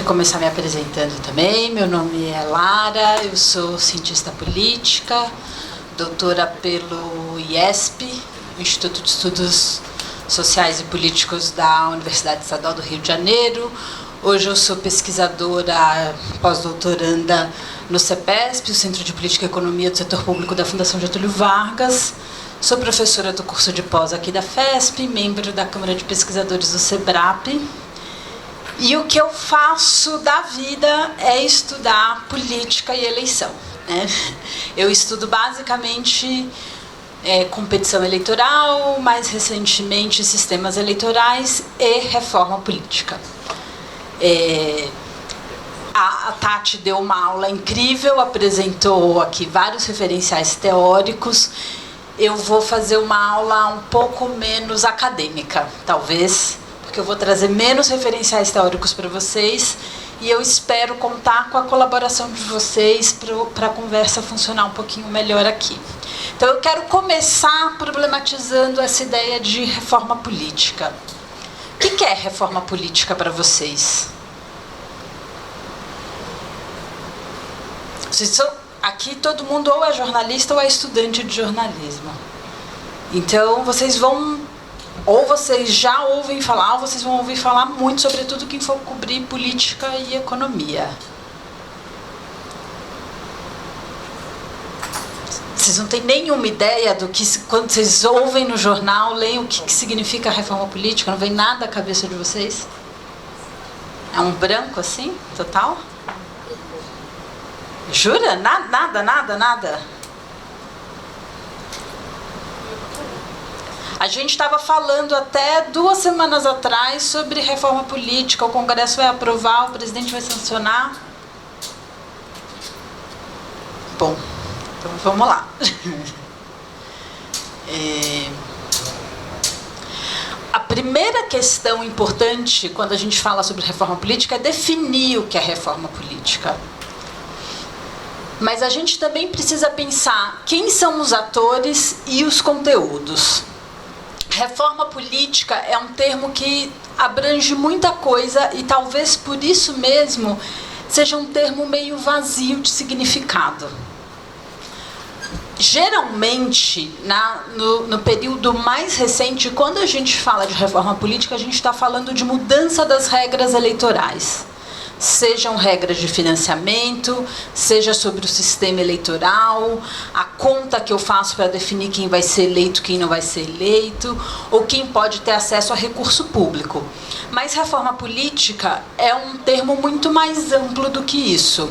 eu começar me apresentando também. Meu nome é Lara, eu sou cientista política, doutora pelo IESP, Instituto de Estudos Sociais e Políticos da Universidade Estadual do Rio de Janeiro. Hoje eu sou pesquisadora pós-doutoranda no CEPESP, o Centro de Política e Economia do Setor Público da Fundação Getúlio Vargas. Sou professora do curso de pós aqui da FESP, membro da Câmara de Pesquisadores do SEBRAP. E o que eu faço da vida é estudar política e eleição, né? Eu estudo basicamente competição eleitoral, mais recentemente sistemas eleitorais e reforma política. A Tati deu uma aula incrível, apresentou aqui vários referenciais teóricos. Eu vou fazer uma aula um pouco menos acadêmica, talvez, porque eu vou trazer menos referenciais teóricos para vocês e eu espero contar com a colaboração de vocês para a conversa funcionar um pouquinho melhor aqui. Então, eu quero começar problematizando essa ideia de reforma política. O que é reforma política para vocês? Aqui todo mundo ou é jornalista ou é estudante de jornalismo. Então, vocês vão... Ou vocês já ouvem falar, ou vocês vão ouvir falar muito, sobretudo quem for cobrir política e economia. Vocês não têm nenhuma ideia do que, quando vocês ouvem no jornal, leem o que significa a reforma política? Não vem nada à cabeça de vocês? É um branco assim, total? Jura? Nada? A gente estava falando até 2 semanas atrás sobre reforma política. O Congresso vai aprovar, o presidente vai sancionar. Bom, então vamos lá. A primeira questão importante quando a gente fala sobre reforma política é definir o que é reforma política. Mas a gente também precisa pensar quem são os atores e os conteúdos. Reforma política é um termo que abrange muita coisa e talvez por isso mesmo seja um termo meio vazio de significado. Geralmente, no período mais recente, quando a gente fala de reforma política, a gente está falando de mudança das regras eleitorais. Sejam regras de financiamento, seja sobre o sistema eleitoral, a conta que eu faço para definir quem vai ser eleito, quem não vai ser eleito, ou quem pode ter acesso a recurso público. Mas reforma política é um termo muito mais amplo do que isso.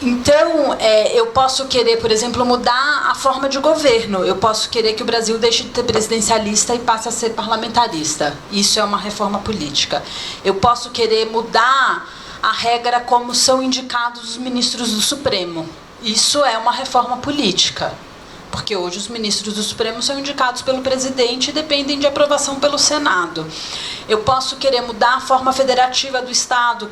Então, eu posso querer, por exemplo, mudar a forma de governo. Eu posso querer que o Brasil deixe de ser presidencialista e passe a ser parlamentarista. Isso é uma reforma política. Eu posso querer mudar a regra como são indicados os ministros do Supremo. Isso é uma reforma política. Porque hoje os ministros do Supremo são indicados pelo presidente e dependem de aprovação pelo Senado. Eu posso querer mudar a forma federativa do Estado,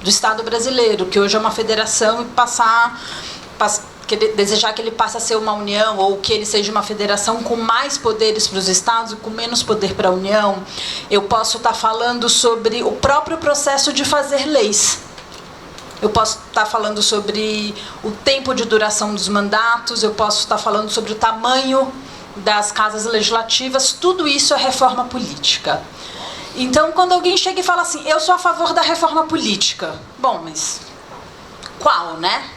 do Estado brasileiro, que hoje é uma federação, e desejar que ele passe a ser uma união, ou que ele seja uma federação com mais poderes para os estados e com menos poder para a União. Eu posso estar falando sobre o próprio processo de fazer leis. Eu posso estar falando sobre o tempo de duração dos mandatos, eu posso estar falando sobre o tamanho das casas legislativas. Tudo isso é reforma política. Então, quando alguém chega e fala assim, eu sou a favor da reforma política. Bom, mas qual, né?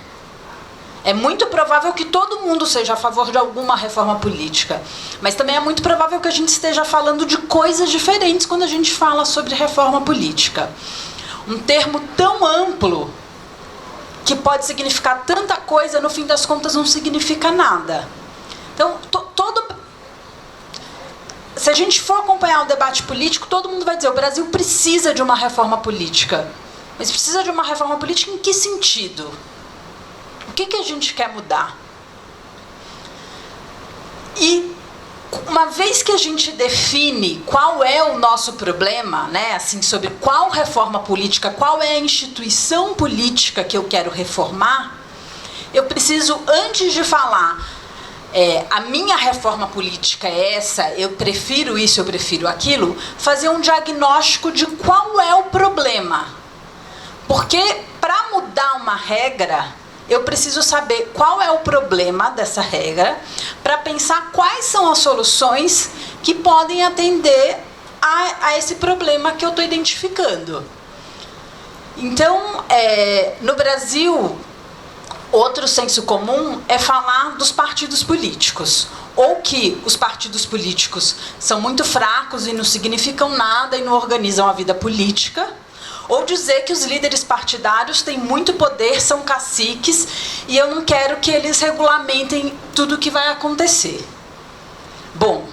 É muito provável que todo mundo seja a favor de alguma reforma política. Mas também é muito provável que a gente esteja falando de coisas diferentes quando a gente fala sobre reforma política. Um termo tão amplo que pode significar tanta coisa, no fim das contas não significa nada. Então, se a gente for acompanhar o debate político, todo mundo vai dizer, o Brasil precisa de uma reforma política. Mas precisa de uma reforma política em que sentido? O que a gente quer mudar? E uma vez que a gente define qual é o nosso problema, né, assim, sobre qual reforma política, qual é a instituição política que eu quero reformar, eu preciso, antes de falar a minha reforma política é essa, eu prefiro isso, eu prefiro aquilo, fazer um diagnóstico de qual é o problema. Porque para mudar uma regra, eu preciso saber qual é o problema dessa regra, para pensar quais são as soluções que podem atender a esse problema que eu estou identificando. Então, no Brasil, outro senso comum é falar dos partidos políticos. Ou que os partidos políticos são muito fracos e não significam nada e não organizam a vida política, ou dizer que os líderes partidários têm muito poder, são caciques, e eu não quero que eles regulamentem tudo o que vai acontecer. Bom,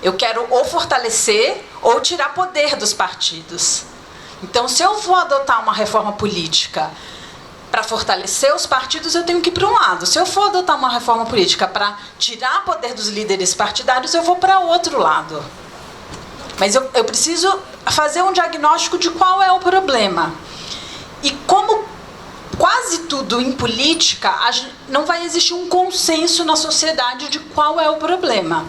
eu quero ou fortalecer ou tirar poder dos partidos. Então, se eu vou adotar uma reforma política para fortalecer os partidos, eu tenho que ir para um lado. Se eu for adotar uma reforma política para tirar poder dos líderes partidários, eu vou para outro lado. Mas eu preciso fazer um diagnóstico de qual é o problema. E como quase tudo em política, não vai existir um consenso na sociedade de qual é o problema.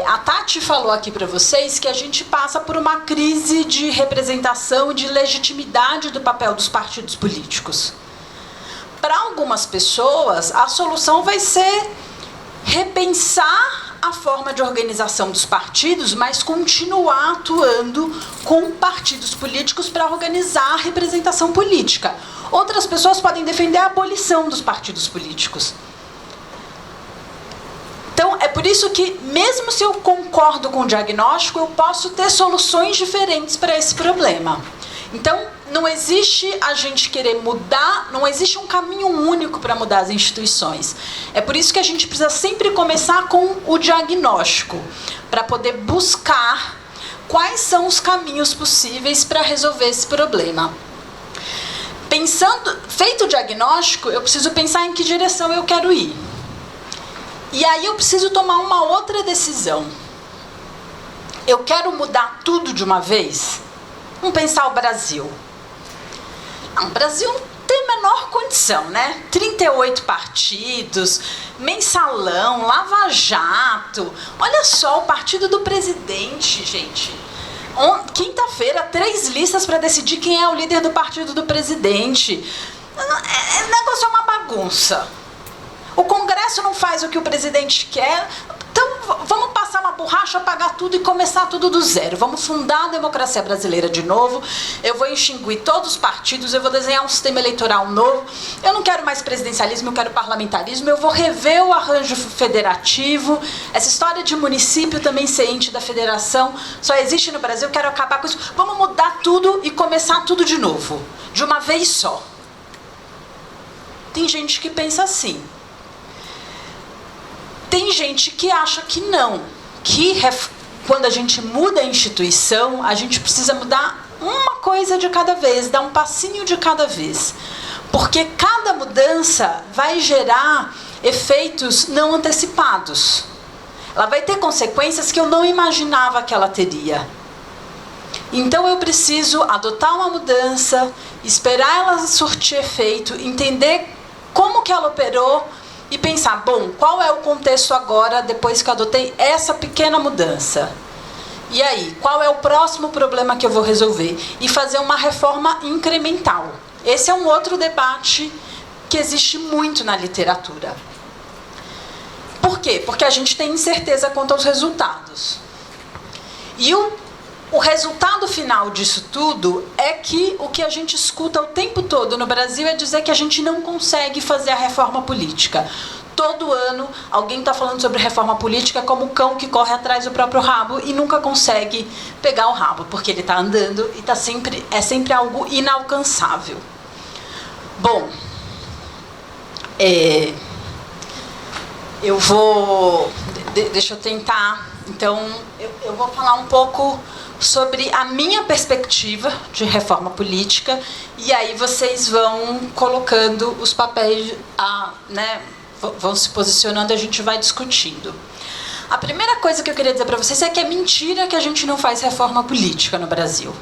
A Tati falou aqui para vocês que a gente passa por uma crise de representação e de legitimidade do papel dos partidos políticos. Para algumas pessoas, a solução vai ser repensar a forma de organização dos partidos, mas continuar atuando com partidos políticos para organizar a representação política. Outras pessoas podem defender a abolição dos partidos políticos. Então, é por isso que, mesmo se eu concordo com o diagnóstico, eu posso ter soluções diferentes para esse problema. Então, não existe a gente querer mudar, não existe um caminho único para mudar as instituições. É por isso que a gente precisa sempre começar com o diagnóstico, para poder buscar quais são os caminhos possíveis para resolver esse problema. Feito o diagnóstico, eu preciso pensar em que direção eu quero ir. E aí eu preciso tomar uma outra decisão. Eu quero mudar tudo de uma vez? Vamos pensar o Brasil. O Brasil não tem a menor condição, né? 38 partidos, mensalão, lava-jato. Olha só, o partido do presidente, gente. Quinta-feira, 3 listas para decidir quem é o líder do partido do presidente. O negócio é uma bagunça. O Congresso não faz o que o presidente quer. Então, vamos passar uma borracha, apagar tudo e começar tudo do zero. Vamos fundar a democracia brasileira de novo. Eu vou extinguir todos os partidos, eu vou desenhar um sistema eleitoral novo. Eu não quero mais presidencialismo, eu quero parlamentarismo. Eu vou rever o arranjo federativo. Essa história de município também ser ente da federação só existe no Brasil. Eu quero acabar com isso. Vamos mudar tudo e começar tudo de novo, de uma vez só. Tem gente que pensa assim. Tem gente que acha que não, que quando a gente muda a instituição, a gente precisa mudar uma coisa de cada vez, dar um passinho de cada vez. Porque cada mudança vai gerar efeitos não antecipados. Ela vai ter consequências que eu não imaginava que ela teria. Então eu preciso adotar uma mudança, esperar ela surtir efeito, entender como que ela operou, e pensar, bom, qual é o contexto agora, depois que eu adotei essa pequena mudança? E aí, qual é o próximo problema que eu vou resolver? E fazer uma reforma incremental. Esse é um outro debate que existe muito na literatura. Por quê? Porque a gente tem incerteza quanto aos resultados. E o resultado final disso tudo é que o que a gente escuta o tempo todo no Brasil é dizer que a gente não consegue fazer a reforma política. Todo ano alguém está falando sobre reforma política como o cão que corre atrás do próprio rabo e nunca consegue pegar o rabo, porque ele está andando e é sempre algo inalcançável. Bom, deixa eu tentar. Então, eu vou falar um pouco sobre a minha perspectiva de reforma política, e aí vocês vão colocando os papéis, vão se posicionando e a gente vai discutindo. A primeira coisa que eu queria dizer para vocês é que é mentira que a gente não faz reforma política no Brasil.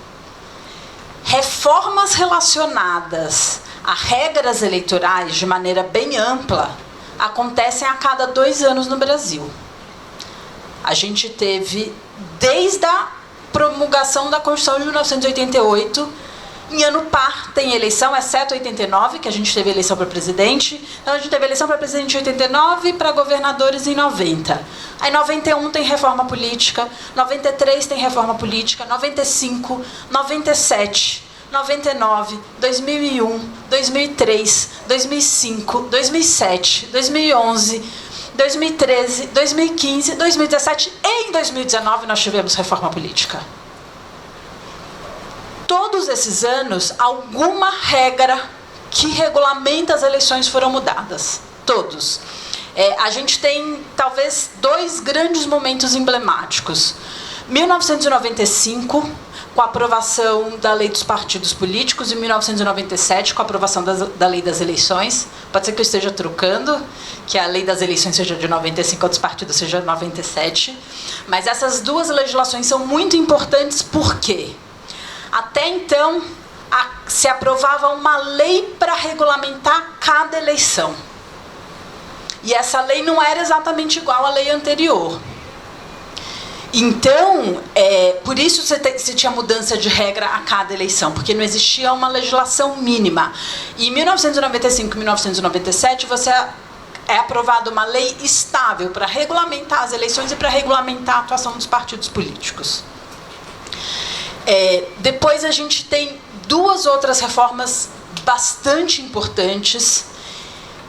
Reformas relacionadas a regras eleitorais de maneira bem ampla acontecem a cada 2 anos no Brasil. A gente teve, desde a promulgação da Constituição de 1988, Em ano par tem eleição, exceto 89, que a gente teve eleição para presidente. Então a gente teve eleição para presidente em 89 e para governadores em 90. Aí 91 tem reforma política, 93 tem reforma política, 95, 97, 99, 2001, 2003, 2005, 2007, 2011, 2013, 2015, 2017 e em 2019 nós tivemos reforma política. Todos esses anos, alguma regra que regulamenta as eleições foram mudadas. Todos. A gente tem, talvez, 2 grandes momentos emblemáticos. 1995, com a aprovação da Lei dos Partidos Políticos, e 1997, com a aprovação da Lei das Eleições. Pode ser que eu esteja trocando, que a Lei das Eleições seja de 95, a dos partidos seja de 97. Mas essas 2 legislações são muito importantes, por quê? Até então, se aprovava uma lei para regulamentar cada eleição. E essa lei não era exatamente igual à lei anterior. Então, por isso você tinha mudança de regra a cada eleição, porque não existia uma legislação mínima. E em 1995 e 1997, é aprovada uma lei estável para regulamentar as eleições e para regulamentar a atuação dos partidos políticos. Depois a gente tem 2 outras reformas bastante importantes,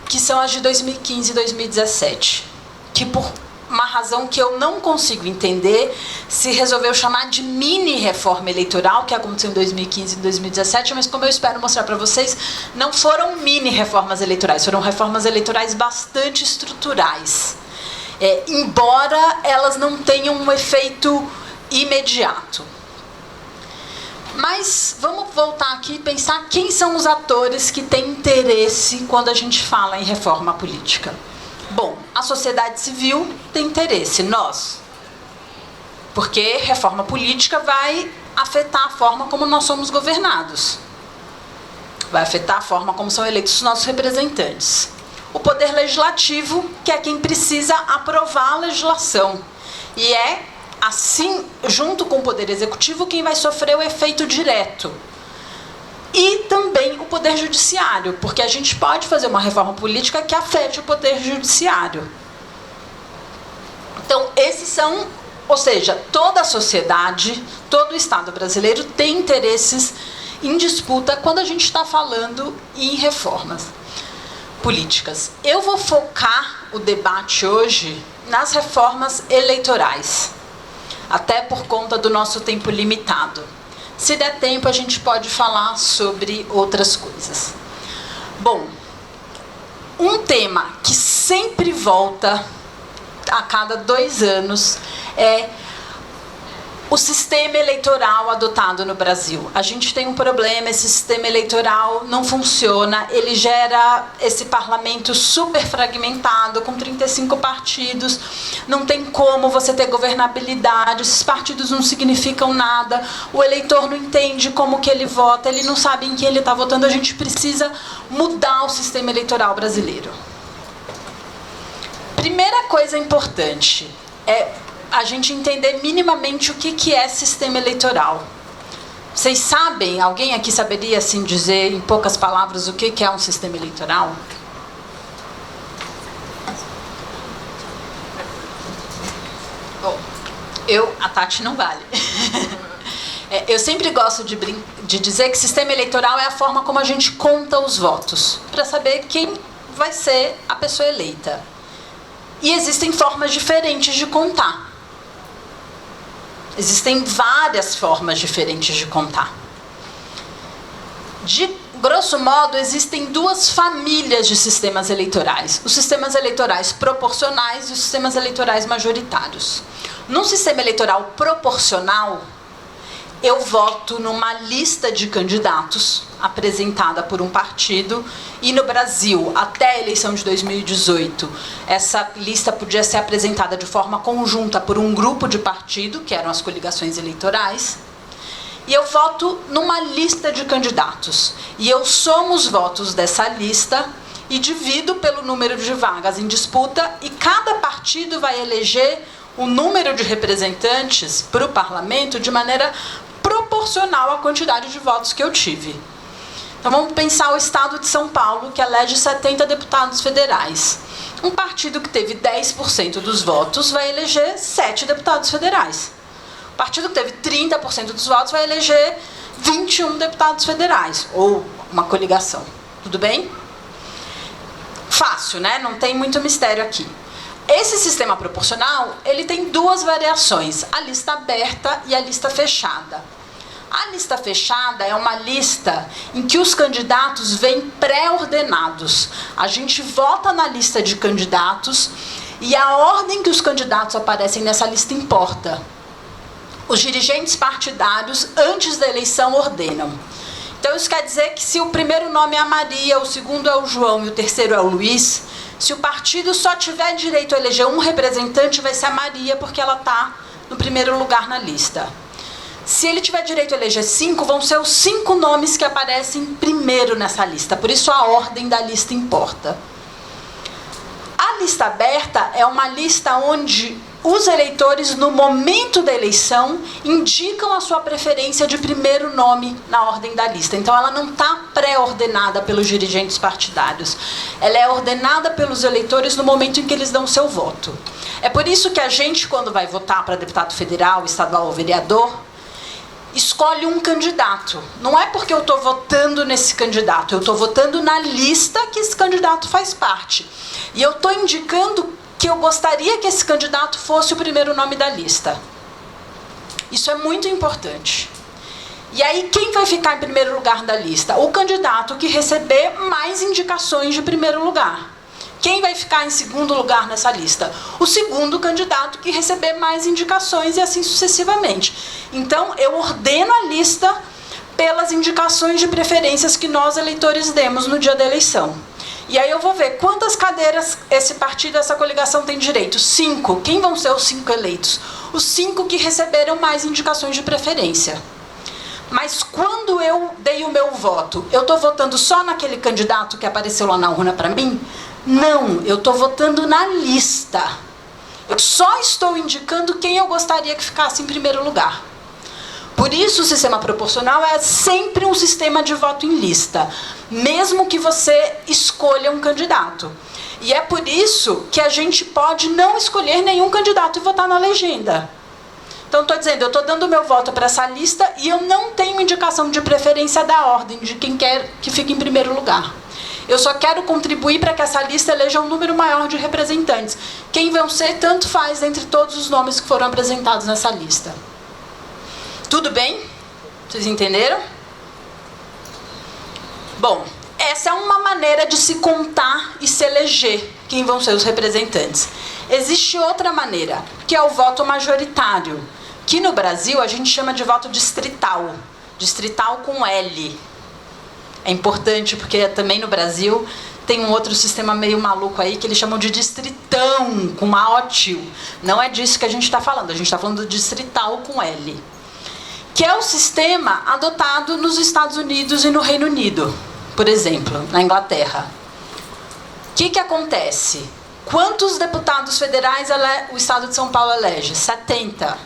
que são as de 2015 e 2017, que por uma razão que eu não consigo entender, se resolveu chamar de mini reforma eleitoral, que aconteceu em 2015 e 2017, mas como eu espero mostrar para vocês, não foram mini reformas eleitorais, foram reformas eleitorais bastante estruturais, embora elas não tenham um efeito imediato. Mas vamos voltar aqui e pensar quem são os atores que têm interesse quando a gente fala em reforma política. Bom, a sociedade civil tem interesse, nós. Porque reforma política vai afetar a forma como nós somos governados. Vai afetar a forma como são eleitos os nossos representantes. O poder legislativo, que é quem precisa aprovar a legislação. E assim, junto com o Poder Executivo, quem vai sofrer o efeito direto. E também o Poder Judiciário, porque a gente pode fazer uma reforma política que afete o Poder Judiciário. Então, esses são, ou seja, toda a sociedade, todo o Estado brasileiro tem interesses em disputa quando a gente está falando em reformas políticas. Eu vou focar o debate hoje nas reformas eleitorais, até por conta do nosso tempo limitado. Se der tempo, a gente pode falar sobre outras coisas. Bom, um tema que sempre volta a cada 2 anos é o sistema eleitoral adotado no Brasil. A gente tem um problema, esse sistema eleitoral não funciona, ele gera esse parlamento super fragmentado, com 35 partidos, não tem como você ter governabilidade, esses partidos não significam nada, o eleitor não entende como que ele vota, ele não sabe em quem ele está votando, a gente precisa mudar o sistema eleitoral brasileiro. Primeira coisa importante é a gente entender minimamente o que é sistema eleitoral. Vocês sabem, alguém aqui saberia assim dizer em poucas palavras o que é um sistema eleitoral? Bom, a Tati não vale. Eu sempre gosto de dizer que sistema eleitoral é a forma como a gente conta os votos, para saber quem vai ser a pessoa eleita. E existem formas diferentes de contar. Existem várias formas diferentes de contar. De grosso modo, existem 2 famílias de sistemas eleitorais. Os sistemas eleitorais proporcionais e os sistemas eleitorais majoritários. Num sistema eleitoral proporcional, eu voto numa lista de candidatos apresentada por um partido, e no Brasil, até a eleição de 2018, essa lista podia ser apresentada de forma conjunta por um grupo de partido, que eram as coligações eleitorais, e eu voto numa lista de candidatos. E eu somo os votos dessa lista e divido pelo número de vagas em disputa, e cada partido vai eleger o número de representantes para o parlamento de maneira proporcional proporcional à quantidade de votos que eu tive. Então vamos pensar o estado de São Paulo, que elege 70 deputados federais. Um partido que teve 10% dos votos vai eleger 7 deputados federais. O partido que teve 30% dos votos vai eleger 21 deputados federais, ou uma coligação. Tudo bem? Fácil, né? Não tem muito mistério aqui. Esse sistema proporcional, ele tem duas variações, a lista aberta e a lista fechada. A lista fechada é uma lista em que os candidatos vêm pré-ordenados. A gente vota na lista de candidatos e a ordem que os candidatos aparecem nessa lista importa. Os dirigentes partidários, antes da eleição, ordenam. Então, isso quer dizer que se o primeiro nome é a Maria, o segundo é o João e o terceiro é o Luiz, se o partido só tiver direito a eleger um representante, vai ser a Maria, porque ela está no primeiro lugar na lista. Se ele tiver direito a eleger 5, vão ser os 5 nomes que aparecem primeiro nessa lista. Por isso, a ordem da lista importa. A lista aberta é uma lista onde os eleitores, no momento da eleição, indicam a sua preferência de primeiro nome na ordem da lista. Então, ela não está pré-ordenada pelos dirigentes partidários. Ela é ordenada pelos eleitores no momento em que eles dão o seu voto. É por isso que a gente, quando vai votar para deputado federal, estadual ou vereador, escolhe um candidato. Não é porque eu estou votando nesse candidato, eu estou votando na lista que esse candidato faz parte. E eu estou indicando que eu gostaria que esse candidato fosse o primeiro nome da lista. Isso é muito importante. E aí, quem vai ficar em primeiro lugar da lista? O candidato que receber mais indicações de primeiro lugar. Quem vai ficar em segundo lugar nessa lista? O segundo candidato que receber mais indicações e assim sucessivamente. Então, eu ordeno a lista pelas indicações de preferências que nós, eleitores, demos no dia da eleição. E aí eu vou ver quantas cadeiras esse partido, essa coligação tem direito. 5. Quem vão ser os 5 eleitos? Os 5 que receberam mais indicações de preferência. Mas quando eu dei o meu voto, eu estou votando só naquele candidato que apareceu lá na urna para mim? Não, eu estou votando na lista. Eu só estou indicando quem eu gostaria que ficasse em primeiro lugar. Por isso, o sistema proporcional é sempre um sistema de voto em lista, mesmo que você escolha um candidato. E é por isso que a gente pode não escolher nenhum candidato e votar na legenda. Então, estou dizendo, eu estou dando o meu voto para essa lista e eu não tenho indicação de preferência da ordem de quem quer que fique em primeiro lugar. Eu só quero contribuir para que essa lista eleja um número maior de representantes. Quem vão ser, tanto faz entre todos os nomes que foram apresentados nessa lista. Tudo bem? Vocês entenderam? Bom, essa é uma maneira de se contar e se eleger quem vão ser os representantes. Existe outra maneira, que é o voto majoritário, que no Brasil a gente chama de voto distrital. Distrital com L. É importante porque também no Brasil tem um outro sistema meio maluco aí que eles chamam de distritão, com uma OTIL. Não é disso que a gente está falando, a gente está falando do distrital com L. Que é o sistema adotado nos Estados Unidos e no Reino Unido, por exemplo, na Inglaterra. O que acontece? Quantos deputados federais o Estado de São Paulo elege? 70.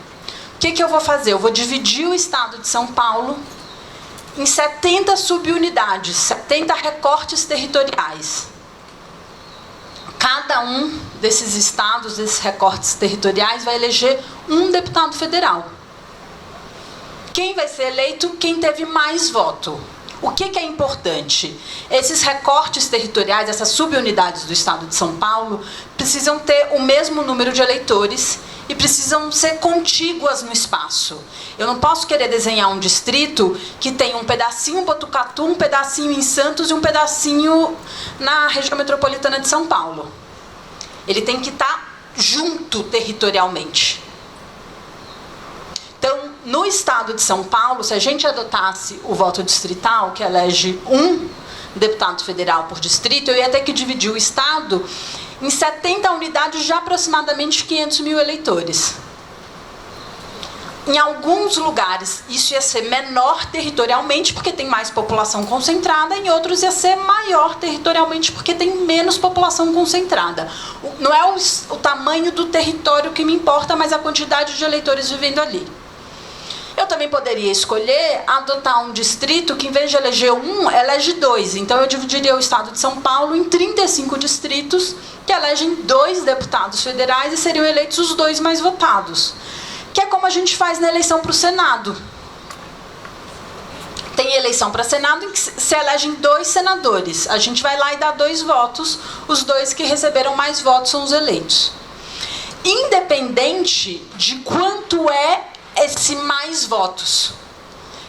O que eu vou fazer? Eu vou dividir o Estado de São Paulo em 70 subunidades, 70 recortes territoriais. Cada um desses estados, desses recortes territoriais, vai eleger um deputado federal. Quem vai ser eleito? Quem teve mais voto. O que é importante? Esses recortes territoriais, essas subunidades do Estado de São Paulo, precisam ter o mesmo número de eleitores e precisam ser contíguas no espaço. Eu não posso querer desenhar um distrito que tem um pedacinho em Botucatu, um pedacinho em Santos e um pedacinho na região metropolitana de São Paulo. Ele tem que estar junto territorialmente. Então, no Estado de São Paulo, se a gente adotasse o voto distrital, que elege um deputado federal por distrito, eu ia ter que dividir o Estado em 70 unidades de aproximadamente 500 mil eleitores. Em alguns lugares, isso ia ser menor territorialmente, porque tem mais população concentrada, em outros ia ser maior territorialmente, porque tem menos população concentrada. Não é o tamanho do território que me importa, mas a quantidade de eleitores vivendo ali. Eu também poderia escolher adotar um distrito que, em vez de eleger um, elege 2. Então, eu dividiria o estado de São Paulo em 35 distritos que elegem 2 deputados federais e seriam eleitos os 2 mais votados. Que é como a gente faz na eleição para o Senado. Tem eleição para Senado em que se elegem 2 senadores. A gente vai lá e dá 2 votos. Os 2 que receberam mais votos são os eleitos. Independente de quanto é esse mais votos.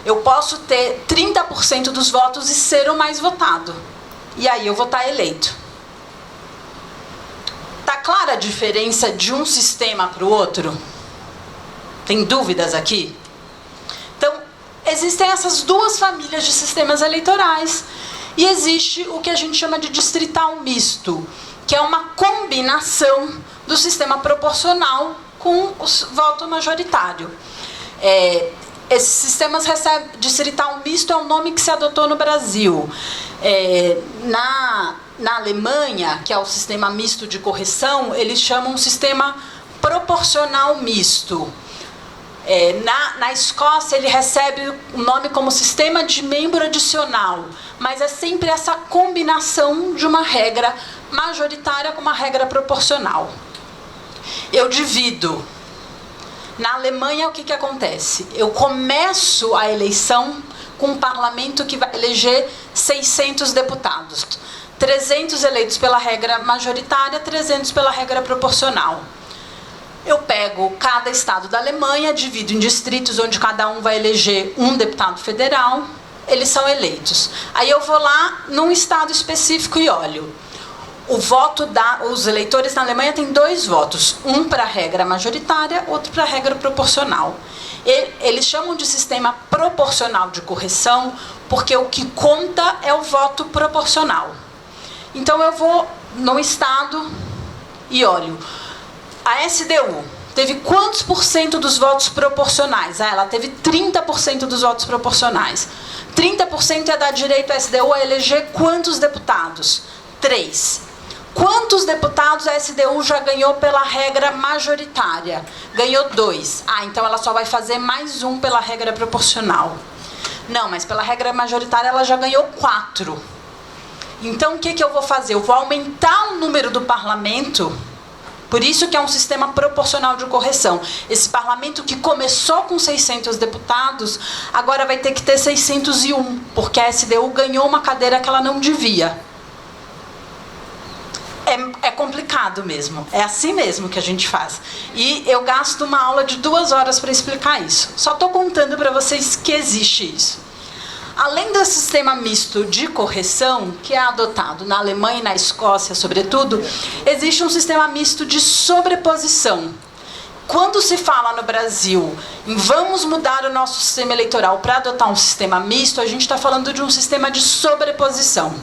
Eu posso ter 30% dos votos e ser o mais votado. E aí eu vou estar eleito. Tá clara a diferença de um sistema para o outro? Tem dúvidas aqui? Então, existem essas 2 famílias de sistemas eleitorais. E existe o que a gente chama de distrital misto, que é uma combinação do sistema proporcional com o voto majoritário. Esses sistemas distrital misto é um nome que se adotou no Brasil. Na Alemanha, que é o sistema misto de correção, eles chamam um sistema proporcional misto. Na Escócia, ele recebe o nome como sistema de membro adicional, mas é sempre essa combinação de uma regra majoritária com uma regra proporcional. Eu divido. Na Alemanha, o que acontece? Eu começo a eleição com um parlamento que vai eleger 600 deputados. 300 eleitos pela regra majoritária, 300 pela regra proporcional. Eu pego cada estado da Alemanha, divido em distritos onde cada um vai eleger um deputado federal, eles são eleitos. Aí eu vou lá num estado específico e olho. Os eleitores na Alemanha têm 2 votos, um para a regra majoritária, outro para a regra proporcional. Eles chamam de sistema proporcional de correção porque o que conta é o voto proporcional. Então eu vou no estado e olho. A SDU teve quantos por cento dos votos proporcionais? Ela teve 30% dos votos proporcionais. 30% é dar direito à SDU a eleger quantos deputados? 3. Quantos deputados a SDU já ganhou pela regra majoritária? Ganhou 2. Então ela só vai fazer mais um pela regra proporcional. Não, mas pela regra majoritária ela já ganhou 4. Então o que eu vou fazer? Eu vou aumentar o número do parlamento. Por isso que é um sistema proporcional de correção. Esse parlamento que começou com 600 deputados, agora vai ter que ter 601, porque a SDU ganhou uma cadeira que ela não devia. É complicado mesmo. É assim mesmo que a gente faz. E eu gasto uma aula de 2 horas para explicar isso. Só estou contando para vocês que existe isso. Além do sistema misto de correção, que é adotado na Alemanha e na Escócia, sobretudo, existe um sistema misto de sobreposição. Quando se fala no Brasil em vamos mudar o nosso sistema eleitoral para adotar um sistema misto, a gente está falando de um sistema de sobreposição.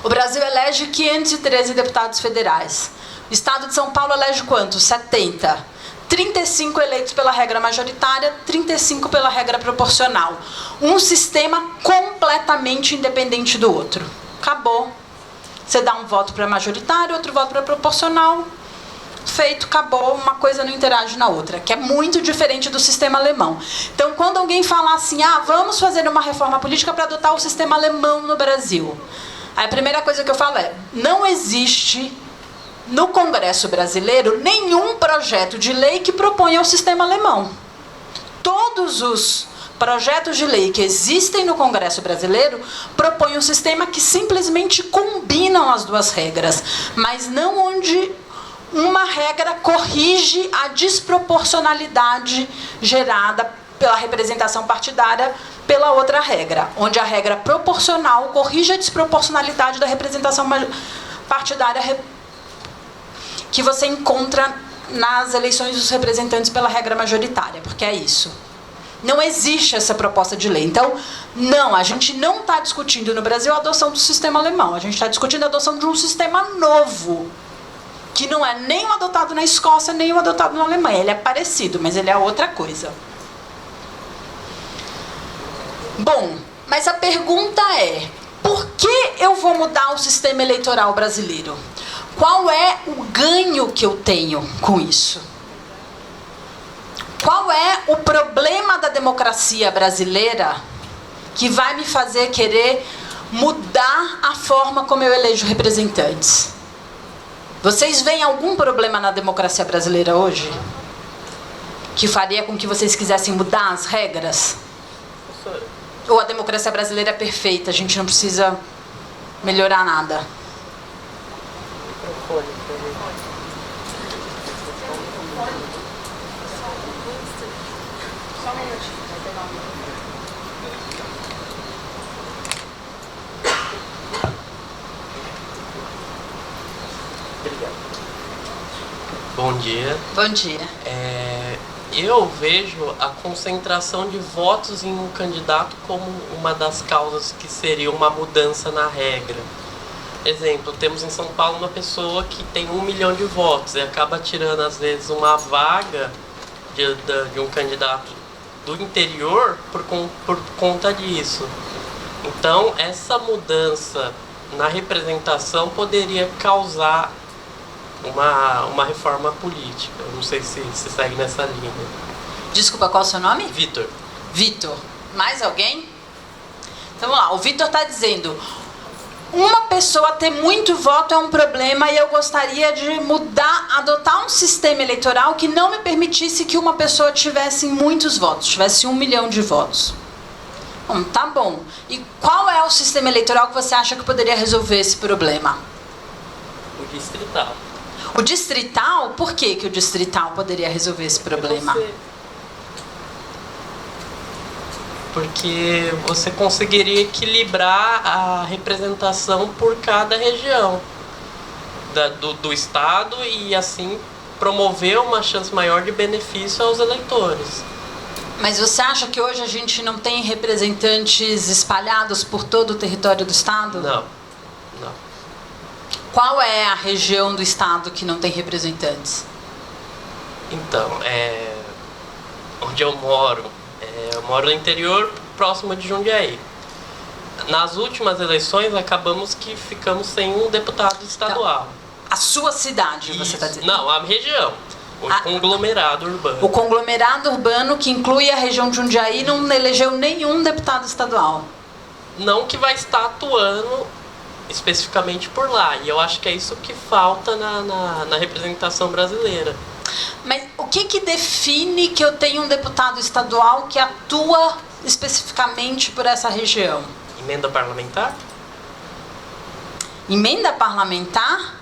O Brasil elege 513 deputados federais. O estado de São Paulo elege quantos? 70. 35 eleitos pela regra majoritária, 35 pela regra proporcional. Um sistema completamente independente do outro. Acabou. Você dá um voto para majoritário, outro voto para proporcional. Feito, acabou, uma coisa não interage na outra, que é muito diferente do sistema alemão. Então, quando alguém fala assim, vamos fazer uma reforma política para adotar o sistema alemão no Brasil, aí a primeira coisa que eu falo é, não existe no Congresso brasileiro nenhum projeto de lei que proponha o sistema alemão. Todos os projetos de lei que existem no Congresso brasileiro propõem um sistema que simplesmente combinam as 2 regras, mas não onde uma regra corrige a desproporcionalidade gerada pela representação partidária pela outra regra, onde a regra proporcional corrige a desproporcionalidade da representação partidária que você encontra nas eleições dos representantes pela regra majoritária, porque é isso. Não existe essa proposta de lei. Então, não, a gente não está discutindo no Brasil a adoção do sistema alemão, a gente está discutindo a adoção de um sistema novo, que não é nem o adotado na Escócia, nem o adotado na Alemanha. Ele é parecido, mas ele é outra coisa. Bom, mas a pergunta é, por que eu vou mudar o sistema eleitoral brasileiro? Qual é o ganho que eu tenho com isso? Qual é o problema da democracia brasileira que vai me fazer querer mudar a forma como eu elejo representantes? Vocês veem algum problema na democracia brasileira hoje que faria com que vocês quisessem mudar as regras? Ou a democracia brasileira é perfeita, a gente não precisa melhorar nada? Bom dia. Bom dia. Eu vejo a concentração de votos em um candidato como uma das causas que seria uma mudança na regra. Exemplo, temos em São Paulo uma pessoa que tem 1 milhão de votos e acaba tirando às vezes uma vaga de um candidato do interior por conta disso. Então, essa mudança na representação poderia causar uma reforma política. Eu não sei se segue nessa linha. Desculpa, qual é o seu nome? Vitor. Vitor. Mais alguém? Então vamos lá, o Vitor está dizendo: uma pessoa ter muito voto é um problema e eu gostaria de mudar, adotar um sistema eleitoral que não me permitisse que uma pessoa tivesse muitos votos, tivesse 1 milhão de votos. Bom, tá bom. E qual é o sistema eleitoral que você acha que poderia resolver esse problema? O distrital. O distrital? Por que o distrital poderia resolver esse problema? Porque você conseguiria equilibrar a representação por cada região do estado e assim promover uma chance maior de benefício aos eleitores. Mas você acha que hoje a gente não tem representantes espalhados por todo o território do estado? Não. Qual é a região do estado que não tem representantes? Então, onde eu moro no interior, próximo de Jundiaí. Nas últimas eleições, acabamos que ficamos sem um deputado estadual. Então, a sua cidade, você está dizendo? Não, a região. O conglomerado urbano. O conglomerado urbano, que inclui a região de Jundiaí, não elegeu nenhum deputado estadual. Não que vai estar atuando especificamente por lá. E eu acho que é isso que falta na representação brasileira. Mas o que define que eu tenho um deputado estadual que atua especificamente por essa região? Emenda parlamentar? Emenda parlamentar?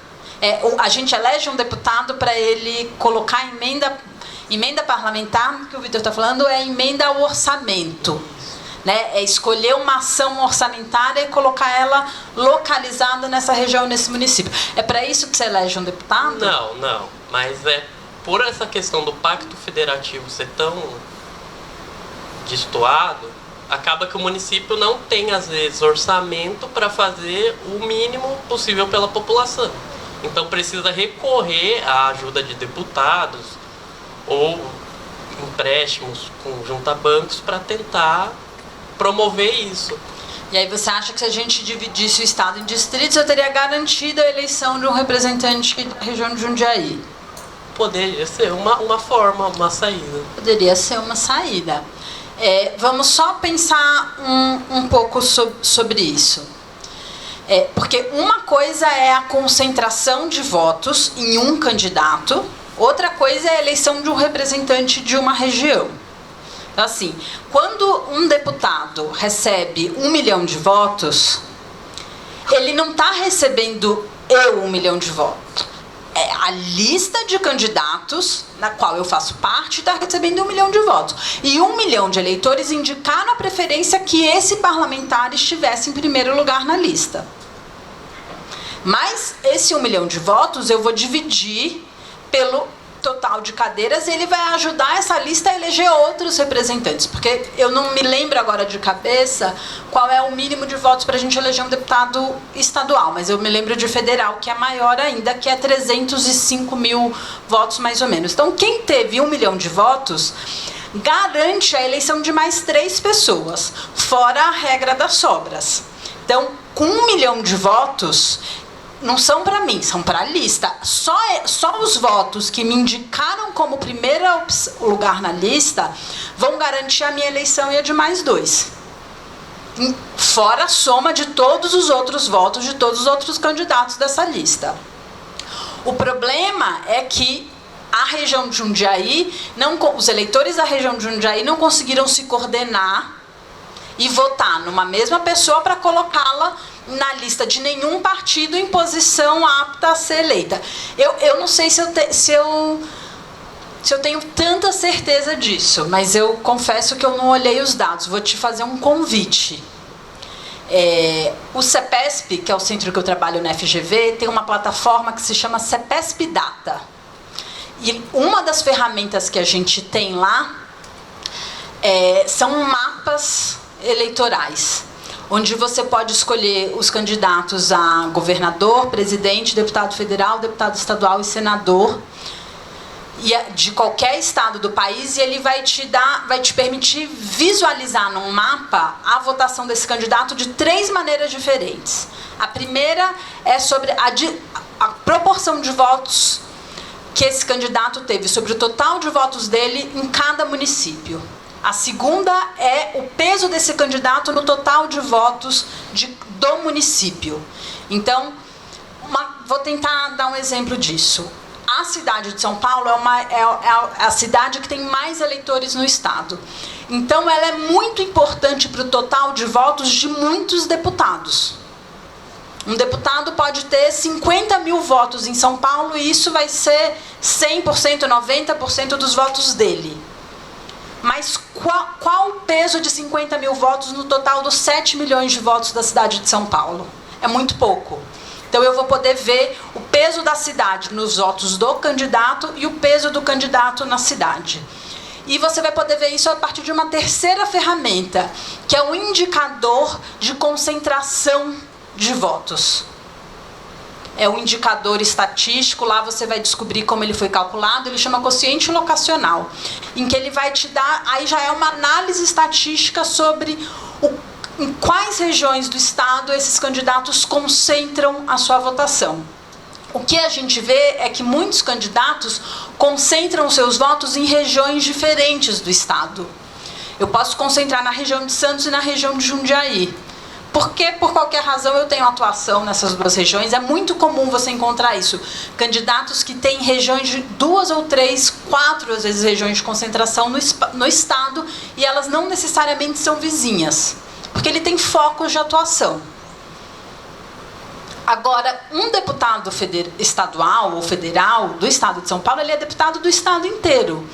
A gente elege um deputado para ele colocar emenda parlamentar, que o Vitor está falando, é emenda ao orçamento. Né? É escolher uma ação orçamentária e colocar ela localizada nessa região, nesse município. É para isso que você elege um deputado? Não. Mas por essa questão do pacto federativo ser tão destoado, acaba que o município não tem, às vezes, orçamento para fazer o mínimo possível pela população. Então precisa recorrer à ajuda de deputados ou empréstimos junto a bancos para tentar promover isso. E aí você acha que se a gente dividisse o estado em distritos, eu teria garantido a eleição de um representante da região de Jundiaí? Poderia ser uma forma, uma saída. Poderia ser uma saída. Vamos só pensar um pouco sobre isso. Porque uma coisa é a concentração de votos em um candidato, outra coisa é a eleição de um representante de uma região. Então, assim, quando um deputado recebe 1 milhão de votos, ele não está recebendo 1 milhão de votos. A lista de candidatos, na qual eu faço parte, está recebendo 1 milhão de votos. E 1 milhão de eleitores indicaram a preferência que esse parlamentar estivesse em primeiro lugar na lista. Mas esse 1 milhão de votos eu vou dividir pelo total de cadeiras e ele vai ajudar essa lista a eleger outros representantes. Porque eu não me lembro agora de cabeça qual é o mínimo de votos para a gente eleger um deputado estadual, mas eu me lembro de federal, que é maior ainda, que é 305 mil votos mais ou menos. Então, quem teve 1 milhão de votos garante a eleição de mais 3 pessoas, fora a regra das sobras. Então, com 1 milhão de votos, não são para mim, são para a lista. Só os votos que me indicaram como primeiro lugar na lista vão garantir a minha eleição e a de mais 2. Fora a soma de todos os outros votos de todos os outros candidatos dessa lista. O problema é que a região de Jundiaí, os eleitores da região de Jundiaí não conseguiram se coordenar e votar numa mesma pessoa para colocá-la na lista de nenhum partido em posição apta a ser eleita. Eu não sei se eu tenho tanta certeza disso, mas eu confesso que eu não olhei os dados. Vou te fazer um convite. O CEPESP, que é o centro que eu trabalho na FGV, tem uma plataforma que se chama CEPESP Data. E uma das ferramentas que a gente tem lá são mapas eleitorais, onde você pode escolher os candidatos a governador, presidente, deputado federal, deputado estadual e senador de qualquer estado do país, e ele vai te permitir visualizar num mapa a votação desse candidato de 3 maneiras diferentes. A primeira é sobre a proporção de votos que esse candidato teve sobre o total de votos dele em cada município. A segunda é o peso desse candidato no total de votos do município. Então, vou tentar dar um exemplo disso. A cidade de São Paulo é a cidade que tem mais eleitores no estado. Então, ela é muito importante para o total de votos de muitos deputados. Um deputado pode ter 50 mil votos em São Paulo e isso vai ser 100%, 90% dos votos dele. Mas qual o peso de 50 mil votos no total dos 7 milhões de votos da cidade de São Paulo? É muito pouco. Então eu vou poder ver o peso da cidade nos votos do candidato e o peso do candidato na cidade. E você vai poder ver isso a partir de uma terceira ferramenta, que é o indicador de concentração de votos. É um indicador estatístico, lá você vai descobrir como ele foi calculado, ele chama quociente locacional, em que ele vai te dar, aí já é uma análise estatística sobre em quais regiões do estado esses candidatos concentram a sua votação. O que a gente vê é que muitos candidatos concentram seus votos em regiões diferentes do estado. Eu posso concentrar na região de Santos e na região de Jundiaí. Porque, por qualquer razão, eu tenho atuação nessas 2 regiões. É muito comum você encontrar isso. Candidatos que têm regiões de 2 ou 3, 4, às vezes, regiões de concentração no estado, e elas não necessariamente são vizinhas, porque ele tem focos de atuação. Agora, um deputado estadual ou federal do estado de São Paulo, ele é deputado do estado inteiro.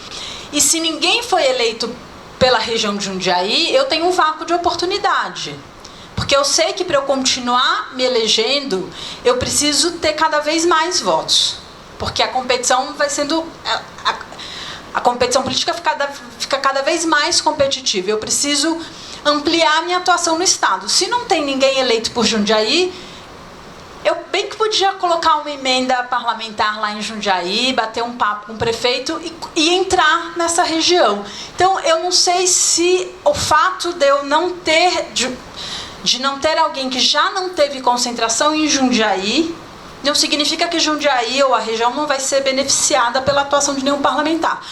E se ninguém foi eleito pela região de Jundiaí, eu tenho um vácuo de oportunidade. Porque eu sei que para eu continuar me elegendo, eu preciso ter cada vez mais votos. Porque a competição vai sendo... A competição política fica cada vez mais competitiva. Eu preciso ampliar minha atuação no estado. Se não tem ninguém eleito por Jundiaí, eu bem que podia colocar uma emenda parlamentar lá em Jundiaí, bater um papo com o prefeito e entrar nessa região. Então, eu não sei se o fato de eu não ter... de não ter alguém que já não teve concentração em Jundiaí, não significa que Jundiaí ou a região não vai ser beneficiada pela atuação de nenhum parlamentar.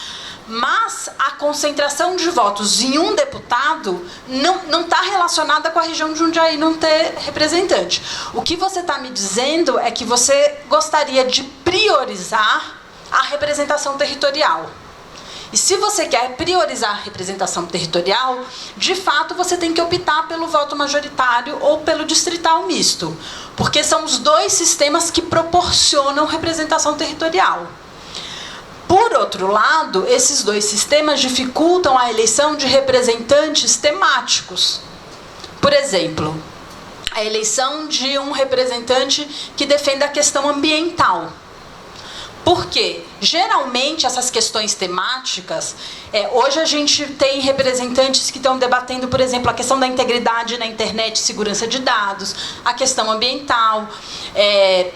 Mas a concentração de votos em um deputado não está relacionada com a região de Jundiaí não ter representante. O que você está me dizendo é que você gostaria de priorizar a representação territorial. E se você quer priorizar a representação territorial, de fato você tem que optar pelo voto majoritário ou pelo distrital misto, porque são os 2 sistemas que proporcionam representação territorial. Por outro lado, esses 2 sistemas dificultam a eleição de representantes temáticos. Por exemplo, a eleição de um representante que defenda a questão ambiental. Porque, geralmente, essas questões temáticas... hoje a gente tem representantes que estão debatendo, por exemplo, a questão da integridade na internet, segurança de dados, a questão ambiental,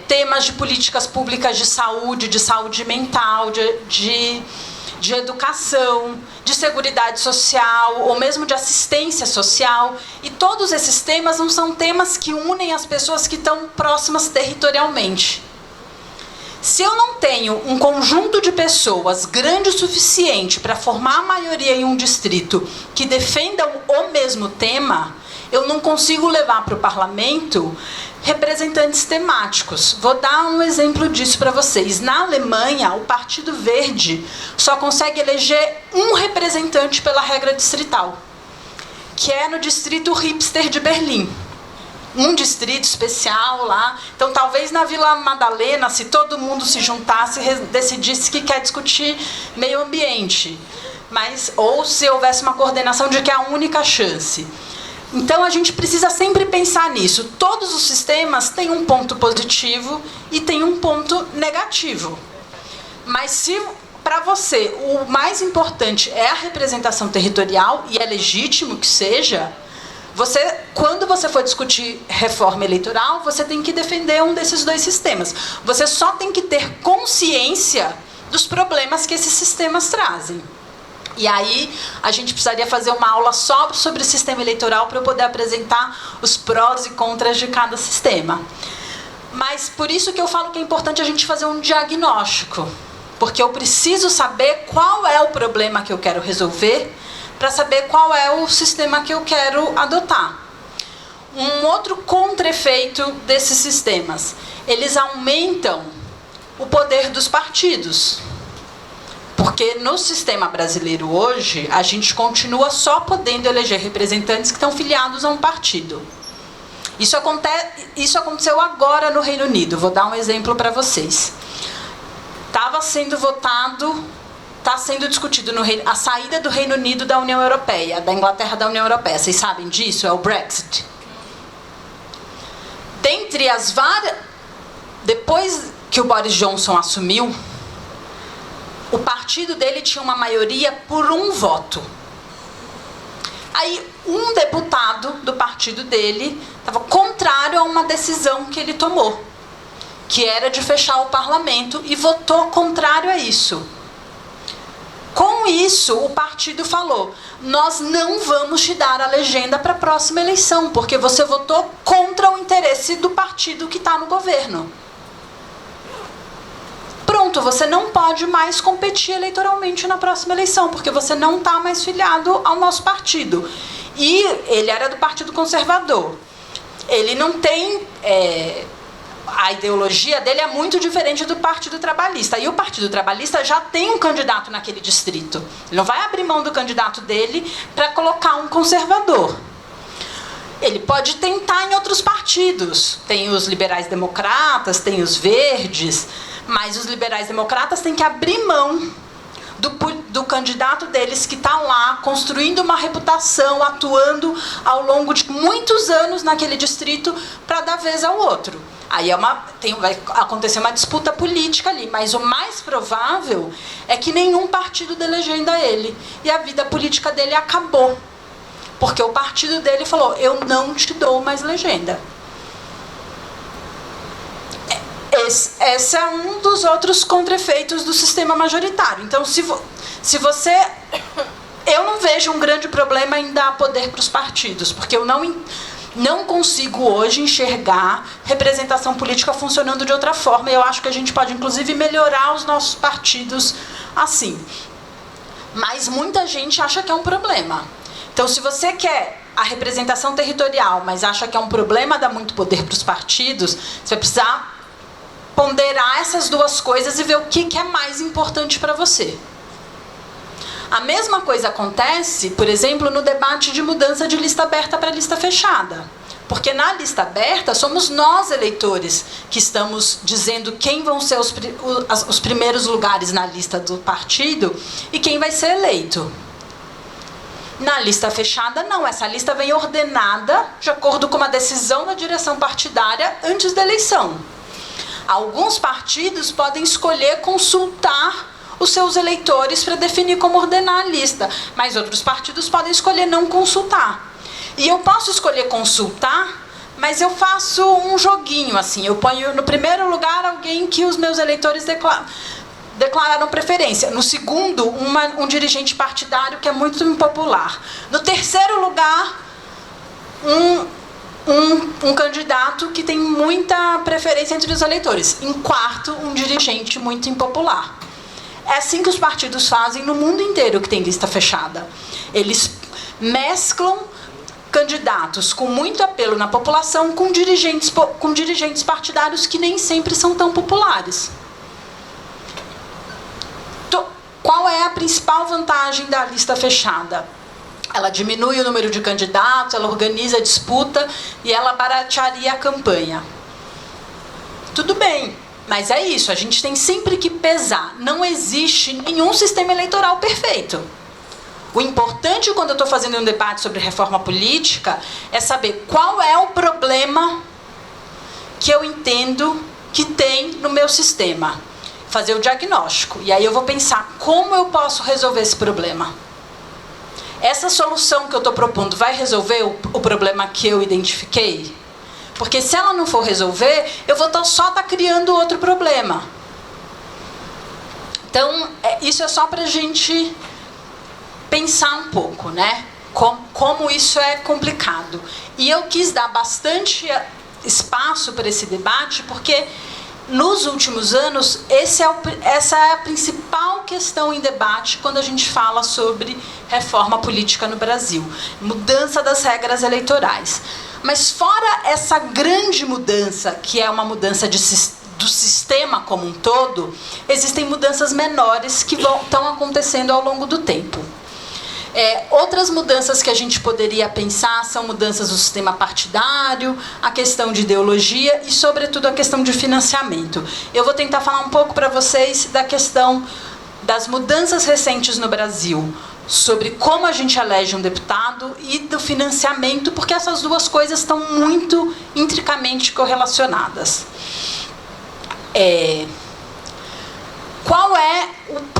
temas de políticas públicas de saúde mental, de de educação, de seguridade social, ou mesmo de assistência social. E todos esses temas não são temas que unem as pessoas que estão próximas territorialmente. Se eu não tenho um conjunto de pessoas grande o suficiente para formar a maioria em um distrito que defendam o mesmo tema, eu não consigo levar para o parlamento representantes temáticos. Vou dar um exemplo disso para vocês. Na Alemanha, o Partido Verde só consegue eleger um representante pela regra distrital, que é no distrito hipster de Berlim. Um distrito especial lá. Então, talvez na Vila Madalena, se todo mundo se juntasse e decidisse que quer discutir meio ambiente. Ou se houvesse uma coordenação de que é a única chance. Então, a gente precisa sempre pensar nisso. Todos os sistemas têm um ponto positivo e têm um ponto negativo. Mas se para você o mais importante é a representação territorial, e é legítimo que seja, quando você for discutir reforma eleitoral, você tem que defender um desses dois sistemas. Você só tem que ter consciência dos problemas que esses sistemas trazem. E aí, a gente precisaria fazer uma aula só sobre o sistema eleitoral para eu poder apresentar os prós e contras de cada sistema. Mas por isso que eu falo que é importante a gente fazer um diagnóstico. Porque eu preciso saber qual é o problema que eu quero resolver para saber qual é o sistema que eu quero adotar. Um outro contra-efeito desses sistemas, eles aumentam o poder dos partidos. Porque no sistema brasileiro hoje, a gente continua só podendo eleger representantes que estão filiados a um partido. Isso aconteceu agora no Reino Unido. Vou dar um exemplo para vocês. Estava sendo votado, está sendo discutido a saída do Reino Unido da União Europeia, da Inglaterra da União Europeia. Vocês sabem disso? É o Brexit. Dentre as várias... Depois que o Boris Johnson assumiu, o partido dele tinha uma maioria por um voto. Aí, um deputado do partido dele estava contrário a uma decisão que ele tomou, que era de fechar o parlamento, e votou contrário a isso. Com isso, o partido falou: nós não vamos te dar a legenda para a próxima eleição, porque você votou contra o interesse do partido que está no governo. Pronto, você não pode mais competir eleitoralmente na próxima eleição, porque você não está mais filiado ao nosso partido. E ele era do Partido Conservador. Ele não tem... a ideologia dele é muito diferente do Partido Trabalhista. E o Partido Trabalhista já tem um candidato naquele distrito. Ele não vai abrir mão do candidato dele para colocar um conservador. Ele pode tentar em outros partidos. Tem os liberais-democratas, tem os verdes... Mas os liberais-democratas têm que abrir mão do candidato deles que está lá, construindo uma reputação, atuando ao longo de muitos anos naquele distrito para dar vez ao outro. Aí vai acontecer uma disputa política ali, mas o mais provável é que nenhum partido dê legenda a ele. E a vida política dele acabou. Porque o partido dele falou: eu não te dou mais legenda. Esse é um dos outros contra-efeitos do sistema majoritário. Então, se você... Eu não vejo um grande problema em dar poder para os partidos, porque eu não consigo hoje enxergar representação política funcionando de outra forma, e eu acho que a gente pode, inclusive, melhorar os nossos partidos assim. Mas muita gente acha que é um problema. Então, se você quer a representação territorial, mas acha que é um problema dar muito poder para os partidos, você vai precisar ponderar essas duas coisas e ver o que é mais importante para você. A mesma coisa acontece, por exemplo, no debate de mudança de lista aberta para lista fechada. Porque na lista aberta somos nós, eleitores, que estamos dizendo quem vão ser os primeiros lugares na lista do partido e quem vai ser eleito. Na lista fechada, não. Essa lista vem ordenada de acordo com uma decisão da direção partidária antes da eleição. Alguns partidos podem escolher consultar os seus eleitores para definir como ordenar a lista, mas outros partidos podem escolher não consultar. E eu posso escolher consultar, mas eu faço um joguinho, assim. Eu ponho no primeiro lugar alguém que os meus eleitores declaram. declararam preferência. No segundo, um dirigente partidário que é muito impopular. No terceiro lugar, um candidato que tem muita preferência entre os eleitores. Em quarto, um dirigente muito impopular. É assim que os partidos fazem no mundo inteiro que tem lista fechada. Eles mesclam candidatos com muito apelo na população com dirigentes partidários que nem sempre são tão populares. Qual é a principal vantagem da lista fechada? Ela diminui o número de candidatos, ela organiza a disputa e ela baratearia a campanha. Tudo bem, mas é isso, a gente tem sempre que pesar. Não existe nenhum sistema eleitoral perfeito. O importante quando eu estou fazendo um debate sobre reforma política é saber qual é o problema que eu entendo que tem no meu sistema. Fazer o diagnóstico. E aí eu vou pensar como eu posso resolver esse problema. Essa solução que eu estou propondo vai resolver o problema que eu identifiquei? Porque se ela não for resolver, eu vou só estar criando outro problema. Então, isso é só para a gente pensar um pouco, né? Como isso é complicado. E eu quis dar bastante espaço para esse debate, porque nos últimos anos, essa é a principal questão em debate quando a gente fala sobre reforma política no Brasil. Mudança das regras eleitorais. Mas fora essa grande mudança, que é uma mudança do sistema como um todo, existem mudanças menores que estão acontecendo ao longo do tempo. Outras mudanças que a gente poderia pensar são mudanças do sistema partidário, a questão de ideologia e, sobretudo, a questão de financiamento. Eu vou tentar falar um pouco para vocês da questão das mudanças recentes no Brasil, sobre como a gente elege um deputado e do financiamento, porque essas duas coisas estão muito intricamente correlacionadas.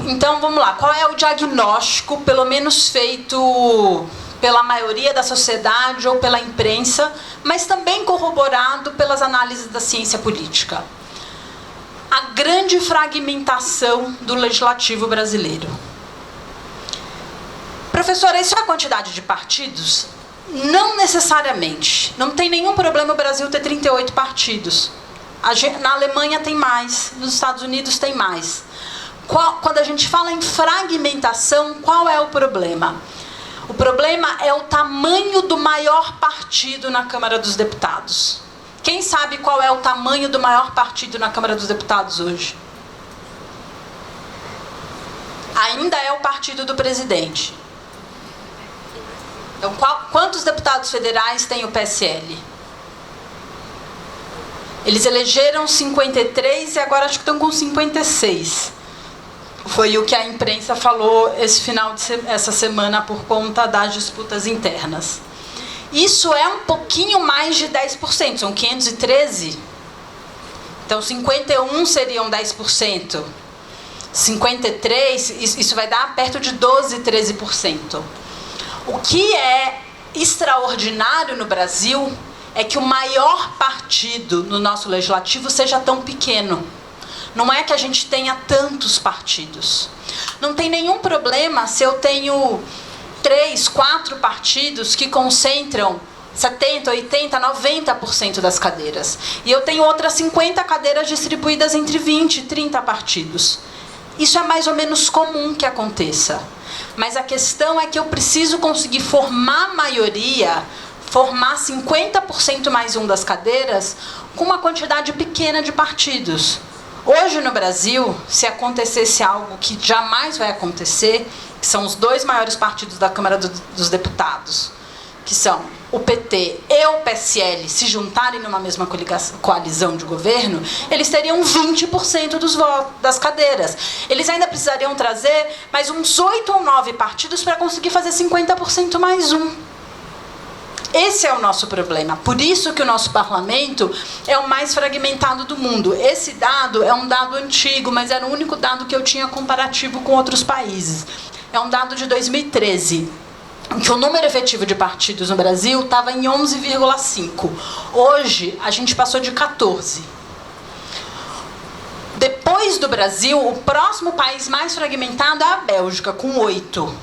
Então, vamos lá. Qual é o diagnóstico, pelo menos feito pela maioria da sociedade ou pela imprensa, mas também corroborado pelas análises da ciência política? A grande fragmentação do legislativo brasileiro. Professora, isso é a quantidade de partidos? Não necessariamente. Não tem nenhum problema o Brasil ter 38 partidos. Na Alemanha tem mais, nos Estados Unidos tem mais. Quando a gente fala em fragmentação, qual é o problema? O problema é o tamanho do maior partido na Câmara dos Deputados. Quem sabe qual é o tamanho do maior partido na Câmara dos Deputados hoje? Ainda é o partido do presidente. Então, quantos deputados federais tem o PSL? Eles elegeram 53 e agora acho que estão com 56. Foi o que a imprensa falou essa semana por conta das disputas internas. Isso é um pouquinho mais de 10%, são 513. Então, 51 seriam 10%. 53, isso vai dar perto de 12, 13%. O que é extraordinário no Brasil é que o maior partido no nosso legislativo seja tão pequeno. Não é que a gente tenha tantos partidos. Não tem nenhum problema se eu tenho 3, 4 partidos que concentram 70%, 80%, 90% das cadeiras. E eu tenho outras 50 cadeiras distribuídas entre 20, 30 partidos. Isso é mais ou menos comum que aconteça. Mas a questão é que eu preciso conseguir formar maioria, formar 50% mais um das cadeiras, com uma quantidade pequena de partidos. Hoje no Brasil, se acontecesse algo que jamais vai acontecer, que são os 2 maiores partidos da Câmara dos Deputados, que são o PT e o PSL, se juntarem numa mesma coalizão de governo, eles teriam 20% dos votos, das cadeiras. Eles ainda precisariam trazer mais uns 8 ou 9 partidos para conseguir fazer 50% mais um. Esse é o nosso problema. Por isso que o nosso parlamento é o mais fragmentado do mundo. Esse dado é um dado antigo, mas era o único dado que eu tinha comparativo com outros países. É um dado de 2013, em que o número efetivo de partidos no Brasil estava em 11,5. Hoje, a gente passou de 14. Depois do Brasil, o próximo país mais fragmentado é a Bélgica, com 8.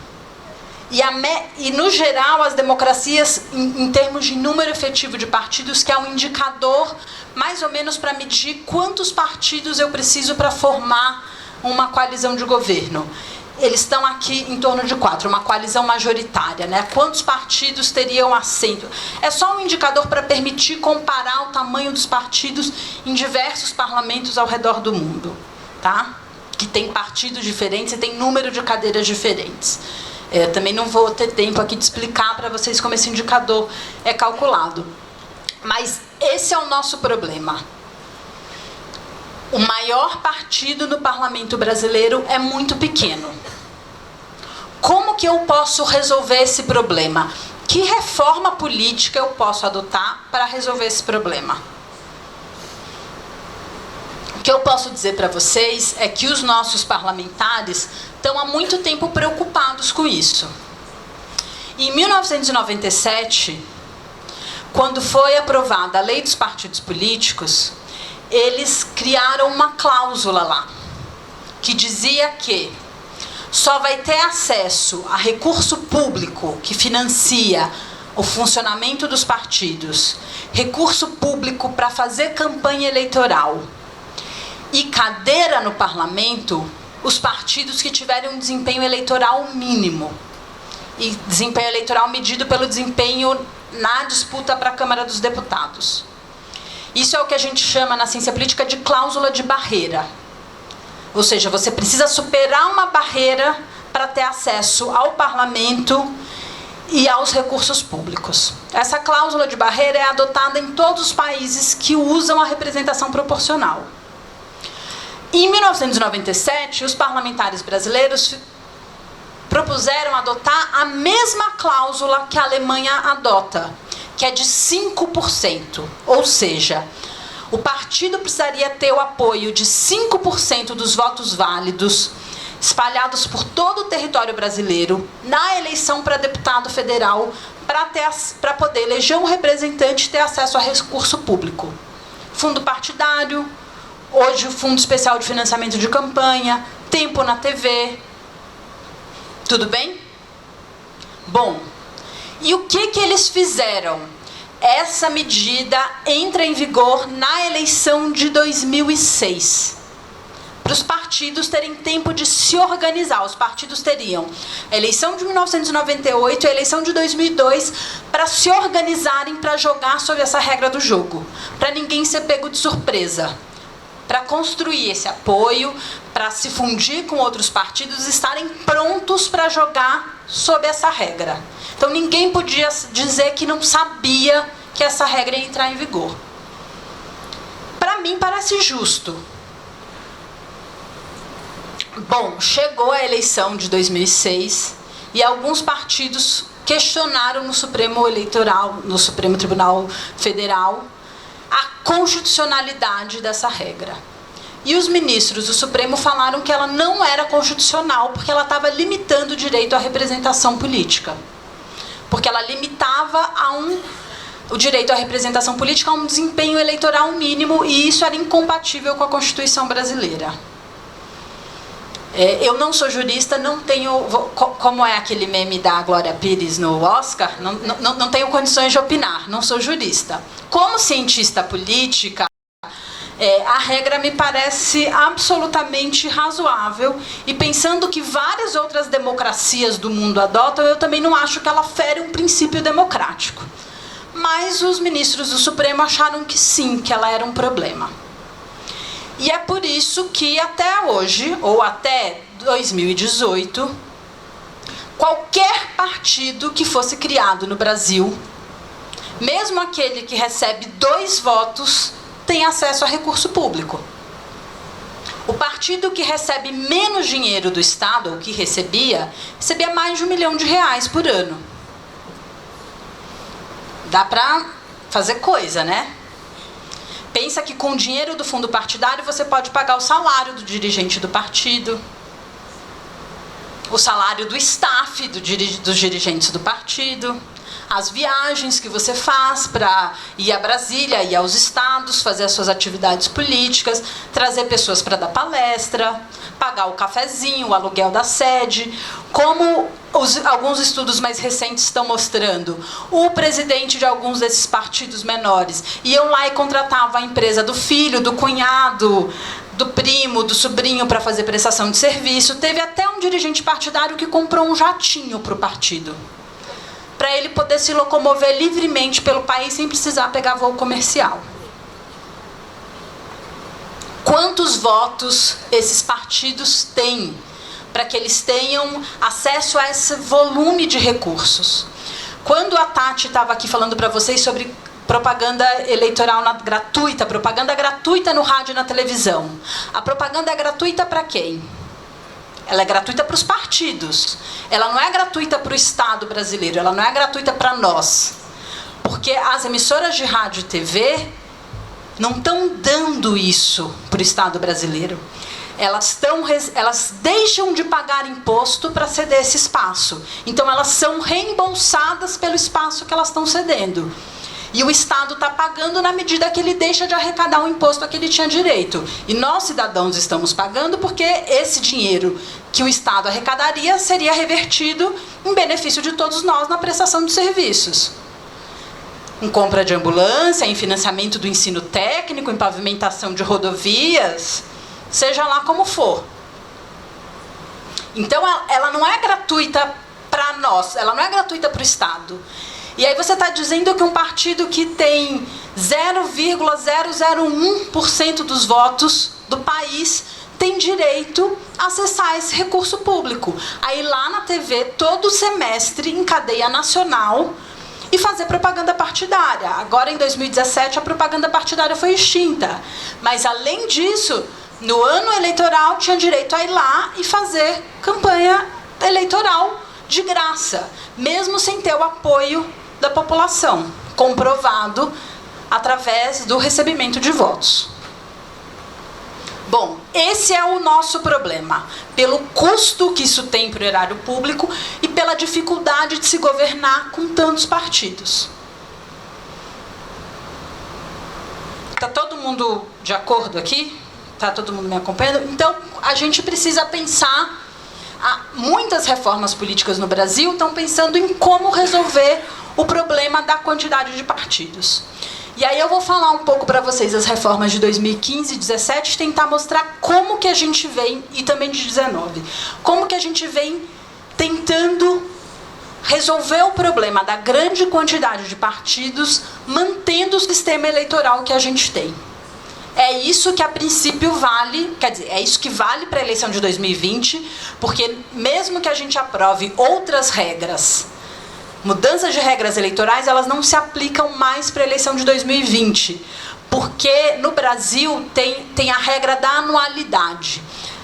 E, no geral, as democracias, em termos de número efetivo de partidos, que é um indicador, mais ou menos, para medir quantos partidos eu preciso para formar uma coalizão de governo. Eles estão aqui em torno de 4, uma coalizão majoritária, né? Quantos partidos teriam assento? É só um indicador para permitir comparar o tamanho dos partidos em diversos parlamentos ao redor do mundo, tá? Que tem partidos diferentes e tem número de cadeiras diferentes. Também não vou ter tempo aqui de explicar para vocês como esse indicador é calculado. Mas esse é o nosso problema. O maior partido no parlamento brasileiro é muito pequeno. Como que eu posso resolver esse problema? Que reforma política eu posso adotar para resolver esse problema? O que eu posso dizer para vocês é que os nossos parlamentares estão há muito tempo preocupados com isso. Em 1997, quando foi aprovada a Lei dos Partidos Políticos, eles criaram uma cláusula lá, que dizia que só vai ter acesso a recurso público que financia o funcionamento dos partidos, recurso público para fazer campanha eleitoral e cadeira no parlamento, os partidos que tiverem um desempenho eleitoral mínimo. E desempenho eleitoral medido pelo desempenho na disputa para a Câmara dos Deputados. Isso é o que a gente chama na ciência política de cláusula de barreira. Ou seja, você precisa superar uma barreira para ter acesso ao parlamento e aos recursos públicos. Essa cláusula de barreira é adotada em todos os países que usam a representação proporcional. Em 1997, os parlamentares brasileiros propuseram adotar a mesma cláusula que a Alemanha adota, que é de 5%. Ou seja, o partido precisaria ter o apoio de 5% dos votos válidos, espalhados por todo o território brasileiro, na eleição para deputado federal, para poder eleger um representante e ter acesso a recurso público. Fundo partidário, hoje o Fundo Especial de Financiamento de Campanha, tempo na TV. Tudo bem? Bom, e o que eles fizeram? Essa medida entra em vigor na eleição de 2006. Para os partidos terem tempo de se organizar. Os partidos teriam a eleição de 1998 e a eleição de 2002 para se organizarem para jogar sob essa regra do jogo. Para ninguém ser pego de surpresa. Para construir esse apoio, para se fundir com outros partidos e estarem prontos para jogar sob essa regra. Então ninguém podia dizer que não sabia que essa regra ia entrar em vigor. Para mim parece justo. Bom, chegou a eleição de 2006 e alguns partidos questionaram no Supremo Tribunal Federal a constitucionalidade dessa regra. E os ministros do Supremo falaram que ela não era constitucional porque ela estava limitando o direito à representação política. Porque ela limitava o direito à representação política a um desempenho eleitoral mínimo e isso era incompatível com a Constituição brasileira. Eu não sou jurista, não tenho, como é aquele meme da Glória Pires no Oscar, não tenho condições de opinar, não sou jurista. Como cientista política, a regra me parece absolutamente razoável e pensando que várias outras democracias do mundo adotam, eu também não acho que ela fere um princípio democrático. Mas os ministros do Supremo acharam que sim, que ela era um problema. E é por isso que até hoje, ou até 2018, qualquer partido que fosse criado no Brasil, mesmo aquele que recebe 2 votos, tem acesso a recurso público. O partido que recebe menos dinheiro do Estado, ou que recebia mais de R$1 milhão por ano. Dá para fazer coisa, né? Pensa que com o dinheiro do fundo partidário você pode pagar o salário do dirigente do partido, o salário do staff dos dirigentes do partido, as viagens que você faz para ir a Brasília, ir aos estados, fazer as suas atividades políticas, trazer pessoas para dar palestra, pagar o cafezinho, o aluguel da sede. Como alguns estudos mais recentes estão mostrando, o presidente de alguns desses partidos menores iam lá e contratava a empresa do filho, do cunhado, do primo, do sobrinho para fazer prestação de serviço. Teve até um dirigente partidário que comprou um jatinho para o partido, para ele poder se locomover livremente pelo país sem precisar pegar voo comercial. Quantos votos esses partidos têm para que eles tenham acesso a esse volume de recursos? Quando a Tati estava aqui falando para vocês sobre propaganda eleitoral gratuita, propaganda gratuita no rádio e na televisão, a propaganda é gratuita para quem? Ela é gratuita para os partidos. Ela não é gratuita para o Estado brasileiro, ela não é gratuita para nós. Porque as emissoras de rádio e TV não estão dando isso para o Estado brasileiro. Elas deixam de pagar imposto para ceder esse espaço. Então, elas são reembolsadas pelo espaço que elas estão cedendo. E o Estado está pagando na medida que ele deixa de arrecadar o imposto a que ele tinha direito. E nós, cidadãos, estamos pagando porque esse dinheiro que o Estado arrecadaria seria revertido em benefício de todos nós na prestação de serviços. Em compra de ambulância, em financiamento do ensino técnico, em pavimentação de rodovias, seja lá como for. Então, ela não é gratuita para nós, ela não é gratuita para o Estado. E aí você está dizendo que um partido que tem 0,001% dos votos do país tem direito a acessar esse recurso público. Aí lá na TV, todo semestre, em cadeia nacional, e fazer propaganda partidária. Agora, em 2017, a propaganda partidária foi extinta. Mas, além disso, no ano eleitoral, tinha direito a ir lá e fazer campanha eleitoral de graça, mesmo sem ter o apoio da população, comprovado através do recebimento de votos. Bom, esse é o nosso problema, pelo custo que isso tem para o erário público e pela dificuldade de se governar com tantos partidos. Está todo mundo de acordo aqui? Está todo mundo me acompanhando? Então, a gente precisa pensar. Muitas reformas políticas no Brasil estão pensando em como resolver o problema da quantidade de partidos. E aí eu vou falar um pouco para vocês das reformas de 2015 e 2017, tentar mostrar como que a gente vem, e também de 2019, como que a gente vem tentando resolver o problema da grande quantidade de partidos, mantendo o sistema eleitoral que a gente tem. É isso que a princípio vale, quer dizer, é isso que vale para a eleição de 2020, porque mesmo que a gente aprove outras regras, mudanças de regras eleitorais, elas não se aplicam mais para a eleição de 2020, porque no Brasil tem a regra da anualidade.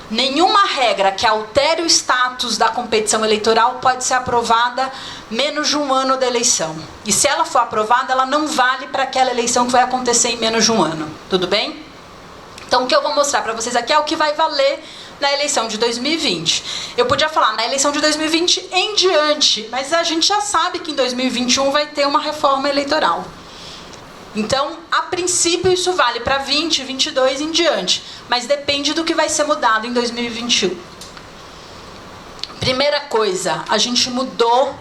Nenhuma regra que altere o status da competição eleitoral pode ser aprovada menos de um ano da eleição. E se ela for aprovada, ela não vale para aquela eleição que vai acontecer em menos de um ano. Tudo bem? Então, o que eu vou mostrar para vocês aqui é o que vai valer na eleição de 2020. Eu podia falar na eleição de 2020 em diante, mas a gente já sabe que em 2021 vai ter uma reforma eleitoral. Então, a princípio, isso vale para 20, 22 em diante, mas depende do que vai ser mudado em 2021. Primeira coisa, a gente mudou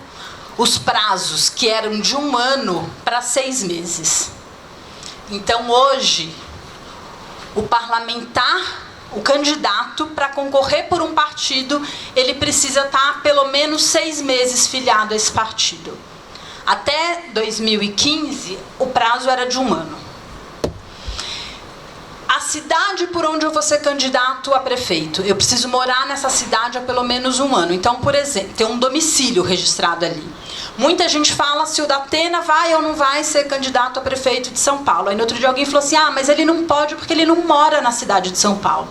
os prazos, que eram de 1 ano para 6 meses. Então, hoje, o parlamentar, o candidato, para concorrer por um partido, ele precisa estar pelo menos 6 meses filiado a esse partido. Até 2015, o prazo era de 1 ano. A cidade por onde eu vou ser candidato a prefeito, eu preciso morar nessa cidade há pelo menos 1 ano. Então, por exemplo, tem um domicílio registrado ali. Muita gente fala se o Datena vai ou não vai ser candidato a prefeito de São Paulo. Aí no outro dia alguém falou assim, mas ele não pode porque ele não mora na cidade de São Paulo.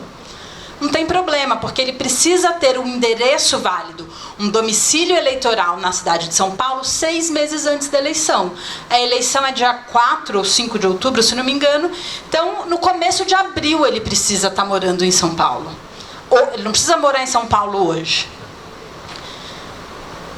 Não tem problema, porque ele precisa ter um endereço válido, um domicílio eleitoral na cidade de São Paulo 6 meses antes da eleição. A eleição é dia 4 ou 5 de outubro, se não me engano. Então, no começo de abril, ele precisa estar morando em São Paulo. Ou, ele não precisa morar em São Paulo hoje.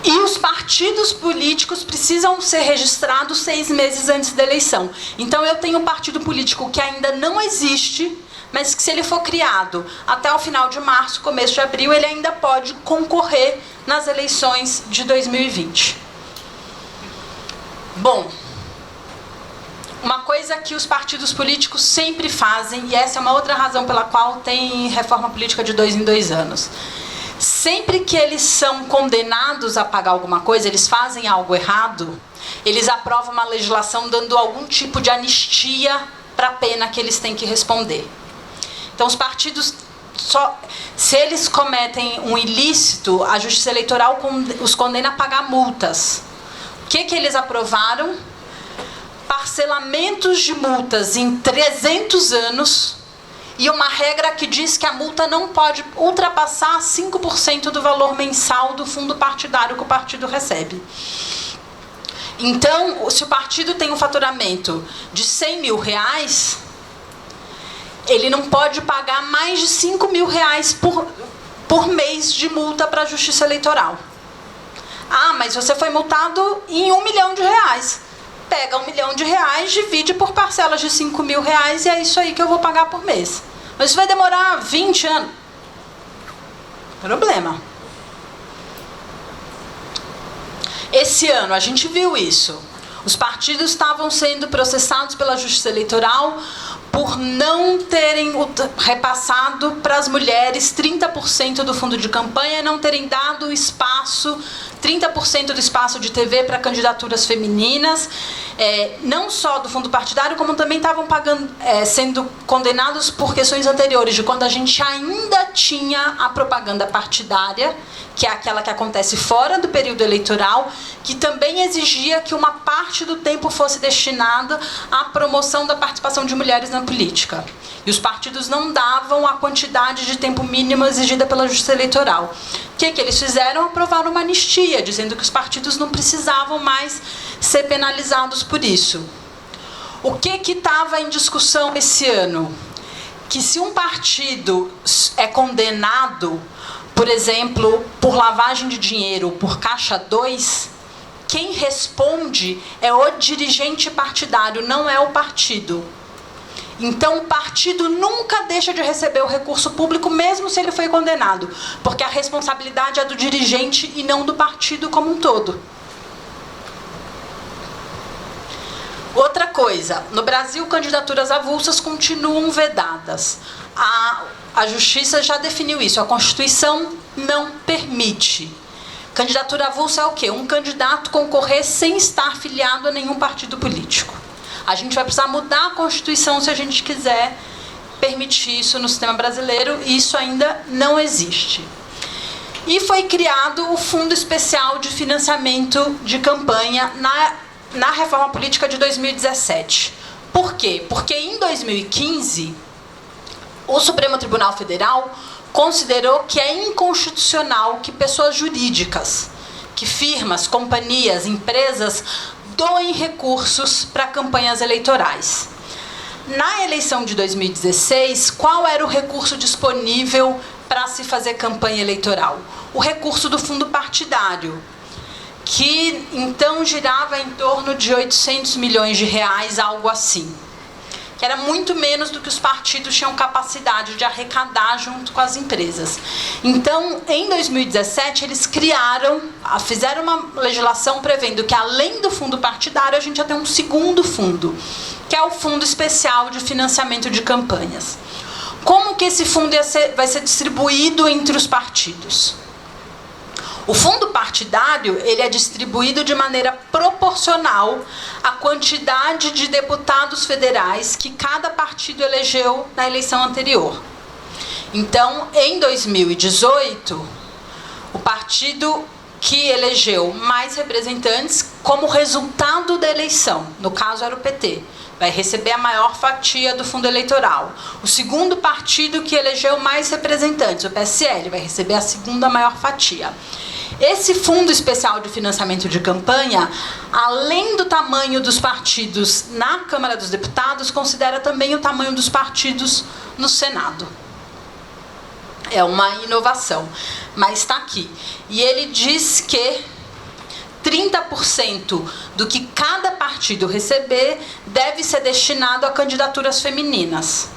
E os partidos políticos precisam ser registrados 6 meses antes da eleição. Então, eu tenho um partido político que ainda não existe, mas que, se ele for criado até o final de março, começo de abril, ele ainda pode concorrer nas eleições de 2020. Bom, uma coisa que os partidos políticos sempre fazem, e essa é uma outra razão pela qual tem reforma política de 2 em 2 anos. Sempre que eles são condenados a pagar alguma coisa, eles fazem algo errado, eles aprovam uma legislação dando algum tipo de anistia para a pena que eles têm que responder. Então, os partidos, se eles cometem um ilícito, a Justiça Eleitoral os condena a pagar multas. O que eles aprovaram? Parcelamentos de multas em 300 anos e uma regra que diz que a multa não pode ultrapassar 5% do valor mensal do fundo partidário que o partido recebe. Então, se o partido tem um faturamento de R$100 mil, ele não pode pagar mais de R$5 mil por mês de multa para a Justiça Eleitoral. Ah, mas você foi multado em R$1 milhão. Pega R$1 milhão, divide por parcelas de R$5 mil e é isso aí que eu vou pagar por mês. Mas isso vai demorar 20 anos. Problema. Esse ano a gente viu isso. Os partidos estavam sendo processados pela Justiça Eleitoral por não terem repassado para as mulheres 30% do fundo de campanha e não terem dado espaço, 30% do espaço de TV para candidaturas femininas, não só do fundo partidário, como também estavam sendo condenados por questões anteriores, de quando a gente ainda tinha a propaganda partidária, que é aquela que acontece fora do período eleitoral, que também exigia que uma parte do tempo fosse destinada à promoção da participação de mulheres na política. E os partidos não davam a quantidade de tempo mínimo exigida pela Justiça Eleitoral. O que eles fizeram? Aprovaram uma anistia, dizendo que os partidos não precisavam mais ser penalizados por isso. O que estava em discussão esse ano? Que se um partido é condenado, por exemplo, por lavagem de dinheiro, por Caixa 2, quem responde é o dirigente partidário, não é o partido. Então, o partido nunca deixa de receber o recurso público, mesmo se ele foi condenado, porque a responsabilidade é do dirigente e não do partido como um todo. Outra coisa, no Brasil, candidaturas avulsas continuam vedadas. A Justiça já definiu isso, a Constituição não permite. Candidatura avulsa é o quê? Um candidato concorrer sem estar filiado a nenhum partido político. A gente vai precisar mudar a Constituição se a gente quiser permitir isso no sistema brasileiro, e isso ainda não existe. E foi criado o Fundo Especial de Financiamento de Campanha na Reforma Política de 2017. Por quê? Porque em 2015, o Supremo Tribunal Federal considerou que é inconstitucional que pessoas jurídicas, que firmas, companhias, empresas, doem recursos para campanhas eleitorais. Na eleição de 2016, qual era o recurso disponível para se fazer campanha eleitoral? O recurso do fundo partidário, que então girava em torno de R$800 milhões, algo assim. Que era muito menos do que os partidos tinham capacidade de arrecadar junto com as empresas. Então, em 2017, eles fizeram uma legislação prevendo que, além do fundo partidário, a gente ia ter um segundo fundo, que é o Fundo Especial de Financiamento de Campanhas. Como que esse fundo vai ser distribuído entre os partidos? O fundo partidário, ele é distribuído de maneira proporcional à quantidade de deputados federais que cada partido elegeu na eleição anterior. Então, em 2018, o partido que elegeu mais representantes como resultado da eleição, no caso era o PT, vai receber a maior fatia do fundo eleitoral. O segundo partido que elegeu mais representantes, o PSL, vai receber a segunda maior fatia. Esse Fundo Especial de Financiamento de Campanha, além do tamanho dos partidos na Câmara dos Deputados, considera também o tamanho dos partidos no Senado. É uma inovação, mas está aqui. E ele diz que 30% do que cada partido receber deve ser destinado a candidaturas femininas.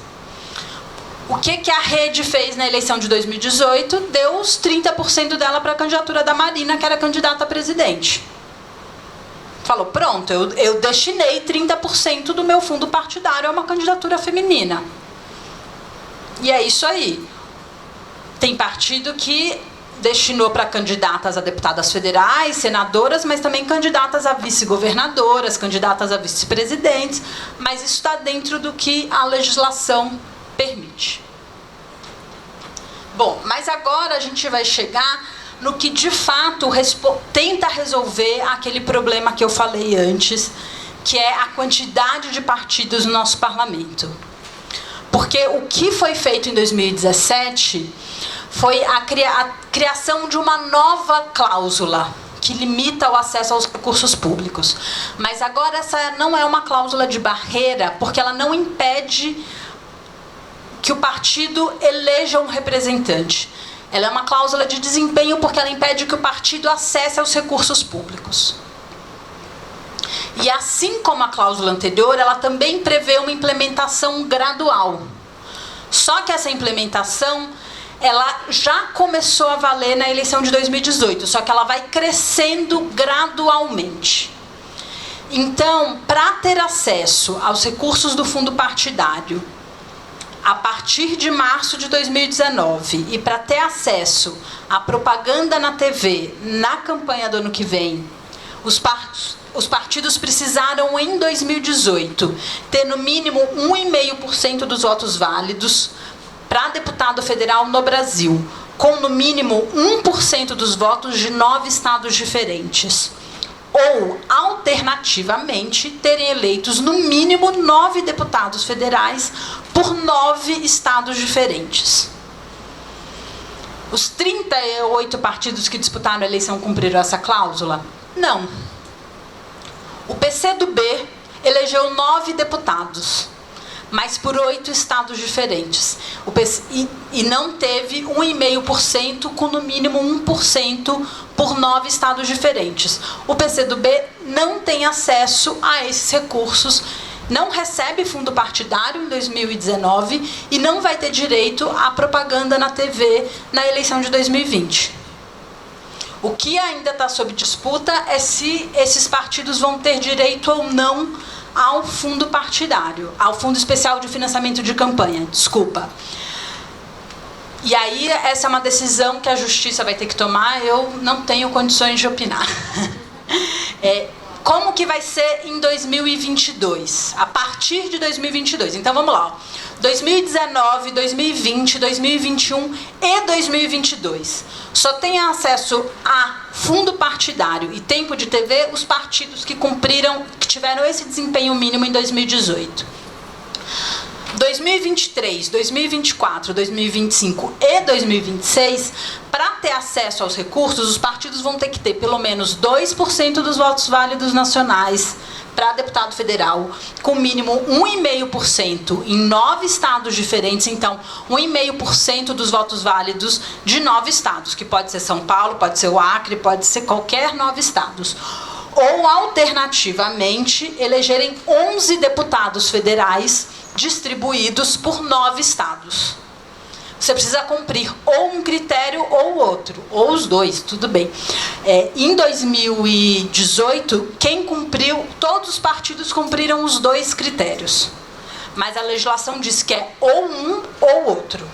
O que a Rede fez na eleição de 2018? Deu os 30% dela para a candidatura da Marina, que era candidata a presidente. Falou, pronto, eu destinei 30% do meu fundo partidário a uma candidatura feminina. E é isso aí. Tem partido que destinou para candidatas a deputadas federais, senadoras, mas também candidatas a vice-governadoras, candidatas a vice-presidentes, mas isso está dentro do que a legislação permite. Bom, mas agora a gente vai chegar no que de fato tenta resolver aquele problema que eu falei antes, que é a quantidade de partidos no nosso parlamento. Porque o que foi feito em 2017 foi a criação de uma nova cláusula que limita o acesso aos recursos públicos. Mas agora essa não é uma cláusula de barreira, porque ela não impede que o partido eleja um representante. Ela é uma cláusula de desempenho porque ela impede que o partido acesse aos recursos públicos. E assim como a cláusula anterior, ela também prevê uma implementação gradual. Só que essa implementação, ela já começou a valer na eleição de 2018, só que ela vai crescendo gradualmente. Então, para ter acesso aos recursos do fundo partidário, a partir de março de 2019, e para ter acesso à propaganda na TV na campanha do ano que vem, os partidos precisaram, em 2018, ter no mínimo 1,5% dos votos válidos para deputado federal no Brasil, com no mínimo 1% dos votos de 9 estados diferentes. Ou, alternativamente, terem eleitos no mínimo 9 deputados federais por 9 estados diferentes. Os 38 partidos que disputaram a eleição cumpriram essa cláusula? Não. O PCdoB elegeu 9 deputados, mas por 8 estados diferentes. E não teve 1,5% com no mínimo 1% por 9 estados diferentes. O PCdoB não tem acesso a esses recursos, não recebe fundo partidário em 2019 e não vai ter direito à propaganda na TV na eleição de 2020. O que ainda está sob disputa é se esses partidos vão ter direito ou não ao fundo partidário, ao Fundo Especial de Financiamento de Campanha, desculpa. E aí, essa é uma decisão que a Justiça vai ter que tomar, eu não tenho condições de opinar. Como que vai ser em 2022? A partir de 2022. Então, vamos lá. 2019, 2020, 2021 e 2022. Só tem acesso a fundo partidário e tempo de TV os partidos que tiveram esse desempenho mínimo em 2018. 2023, 2024, 2025 e 2026, para ter acesso aos recursos, os partidos vão ter que ter pelo menos 2% dos votos válidos nacionais para deputado federal, com mínimo 1,5% em 9 estados diferentes. Então, 1,5% dos votos válidos de 9 estados, que pode ser São Paulo, pode ser o Acre, pode ser qualquer 9 estados. Ou, alternativamente, elegerem 11 deputados federais distribuídos por 9 estados. Você precisa cumprir ou um critério ou outro, ou os dois, tudo bem. Em 2018, todos os partidos cumpriram os 2 critérios. Mas a legislação diz que é ou um ou outro.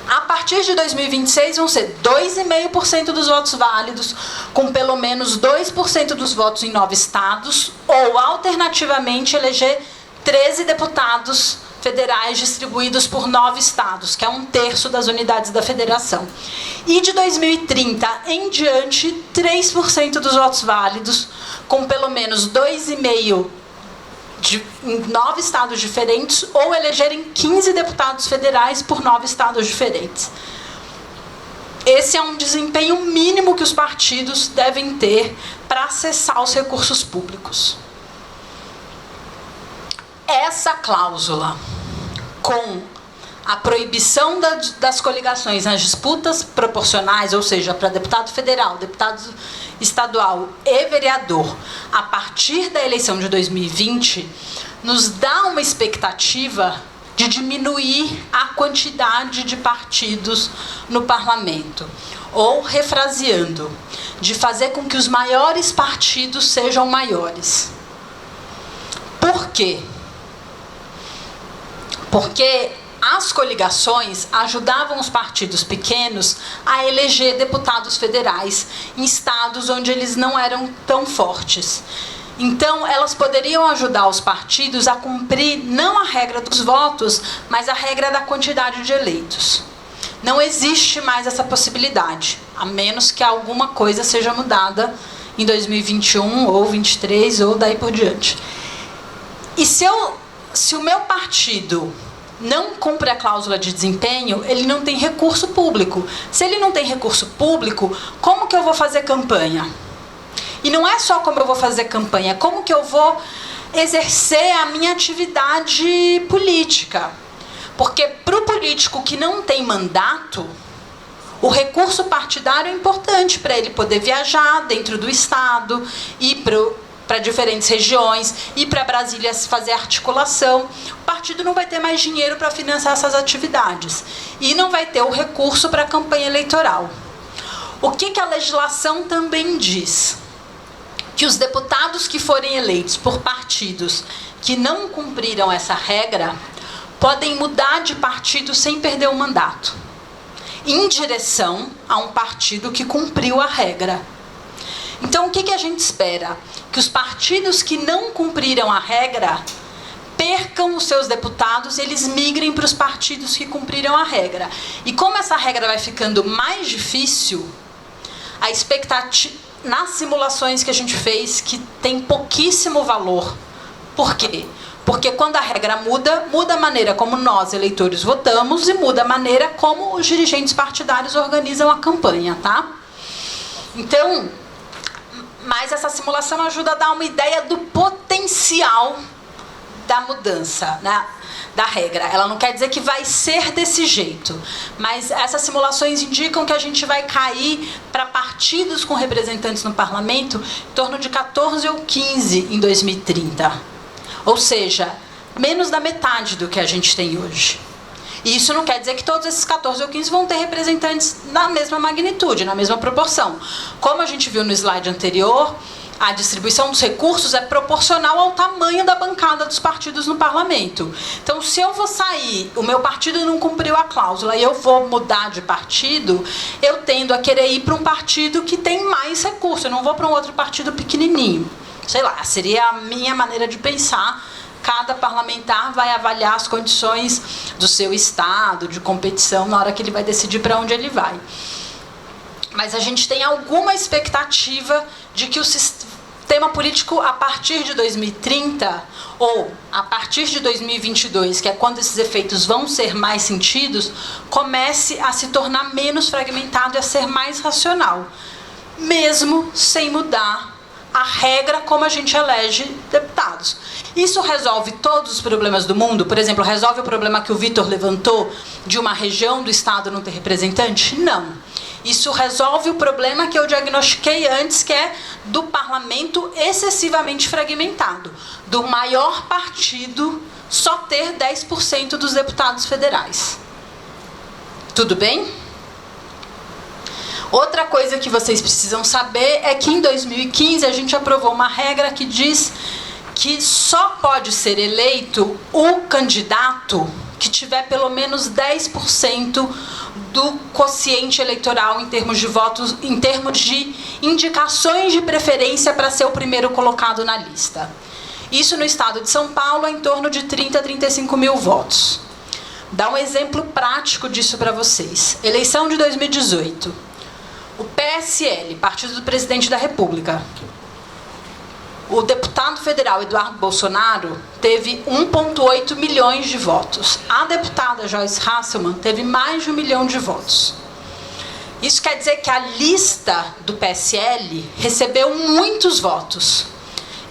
A partir de 2026 vão ser 2,5% dos votos válidos, com pelo menos 2% dos votos em 9 estados, ou alternativamente eleger 13 deputados federais distribuídos por 9 estados, que é 1/3 das unidades da federação. E de 2030 em diante, 3% dos votos válidos, com pelo menos 2,5% em 9 estados diferentes, ou elegerem 15 deputados federais por 9 estados diferentes. Esse é um desempenho mínimo que os partidos devem ter para acessar os recursos públicos. Essa cláusula, com a proibição das coligações nas disputas proporcionais, ou seja, para deputado federal, deputado estadual e vereador, a partir da eleição de 2020, nos dá uma expectativa de diminuir a quantidade de partidos no parlamento. Ou, refraseando, de fazer com que os maiores partidos sejam maiores. Por quê? Porque as coligações ajudavam os partidos pequenos a eleger deputados federais em estados onde eles não eram tão fortes. Então, elas poderiam ajudar os partidos a cumprir não a regra dos votos, mas a regra da quantidade de eleitos. Não existe mais essa possibilidade, a menos que alguma coisa seja mudada em 2021 ou 2023 ou daí por diante. E se o meu partido não cumpre a cláusula de desempenho, ele não tem recurso público. Se ele não tem recurso público, como que eu vou fazer campanha? E não é só como eu vou fazer campanha, é como que eu vou exercer a minha atividade política. Porque para o político que não tem mandato, o recurso partidário é importante para ele poder viajar dentro do Estado, ir para diferentes regiões, ir para Brasília fazer articulação. O partido não vai ter mais dinheiro para financiar essas atividades. E não vai ter o recurso para a campanha eleitoral. O que a legislação também diz? Que os deputados que forem eleitos por partidos que não cumpriram essa regra podem mudar de partido sem perder o mandato, em direção a um partido que cumpriu a regra. Então, o que a gente espera? Que os partidos que não cumpriram a regra percam os seus deputados e eles migrem para os partidos que cumpriram a regra. E como essa regra vai ficando mais difícil, a expectativa nas simulações que a gente fez, que tem pouquíssimo valor. Por quê? Porque quando a regra muda, muda a maneira como nós, eleitores, votamos e muda a maneira como os dirigentes partidários organizam a campanha, tá? Então, mas essa simulação ajuda a dar uma ideia do potencial da mudança, né? Da regra. Ela não quer dizer que vai ser desse jeito, mas essas simulações indicam que a gente vai cair para partidos com representantes no parlamento em torno de 14 ou 15 em 2030. Ou seja, menos da metade do que a gente tem hoje. E isso não quer dizer que todos esses 14 ou 15 vão ter representantes na mesma magnitude, na mesma proporção. Como a gente viu no slide anterior, a distribuição dos recursos é proporcional ao tamanho da bancada dos partidos no parlamento. Então, se eu vou sair, o meu partido não cumpriu a cláusula e eu vou mudar de partido, eu tendo a querer ir para um partido que tem mais recursos. Eu não vou para um outro partido pequenininho. Sei lá, seria a minha maneira de pensar. Cada parlamentar vai avaliar as condições do seu estado, de competição, na hora que ele vai decidir para onde ele vai. Mas a gente tem alguma expectativa de que o sistema político, a partir de 2030, ou a partir de 2022, que é quando esses efeitos vão ser mais sentidos, comece a se tornar menos fragmentado e a ser mais racional, mesmo sem mudar a regra como a gente elege deputados. Isso resolve todos os problemas do mundo? Por exemplo, resolve o problema que o Vitor levantou de uma região do Estado não ter representante? Não. Isso resolve o problema que eu diagnostiquei antes, que é do parlamento excessivamente fragmentado, do maior partido só ter 10% dos deputados federais. Tudo bem? Outra coisa que vocês precisam saber é que em 2015 a gente aprovou uma regra que diz que só pode ser eleito o candidato que tiver pelo menos 10% do quociente eleitoral em termos de votos, em termos de indicações de preferência para ser o primeiro colocado na lista. Isso no estado de São Paulo é em torno de 30 a 35 mil votos. Dá um exemplo prático disso para vocês. Eleição de 2018. O PSL, Partido do Presidente da República, o deputado federal Eduardo Bolsonaro teve 1,8 milhões de votos. A deputada Joyce Hasselmann teve mais de 1 milhão de votos. Isso quer dizer que a lista do PSL recebeu muitos votos.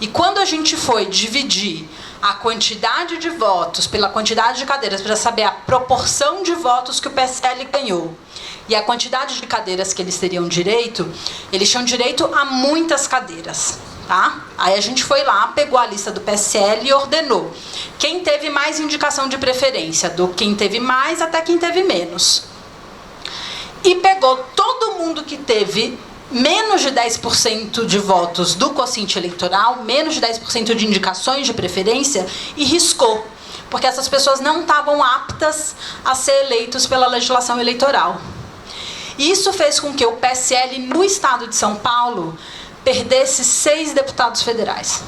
E quando a gente foi dividir a quantidade de votos, pela quantidade de cadeiras, para saber a proporção de votos que o PSL ganhou e a quantidade de cadeiras que eles teriam direito, eles tinham direito a muitas cadeiras. Tá? Aí a gente foi lá, pegou a lista do PSL e ordenou quem teve mais indicação de preferência, do quem teve mais até quem teve menos. E pegou todo mundo que teve menos de 10% de votos do quociente eleitoral, menos de 10% de indicações de preferência, e riscou, porque essas pessoas não estavam aptas a ser eleitos pela legislação eleitoral. Isso fez com que o PSL, no estado de São Paulo, perdesse 6 deputados federais.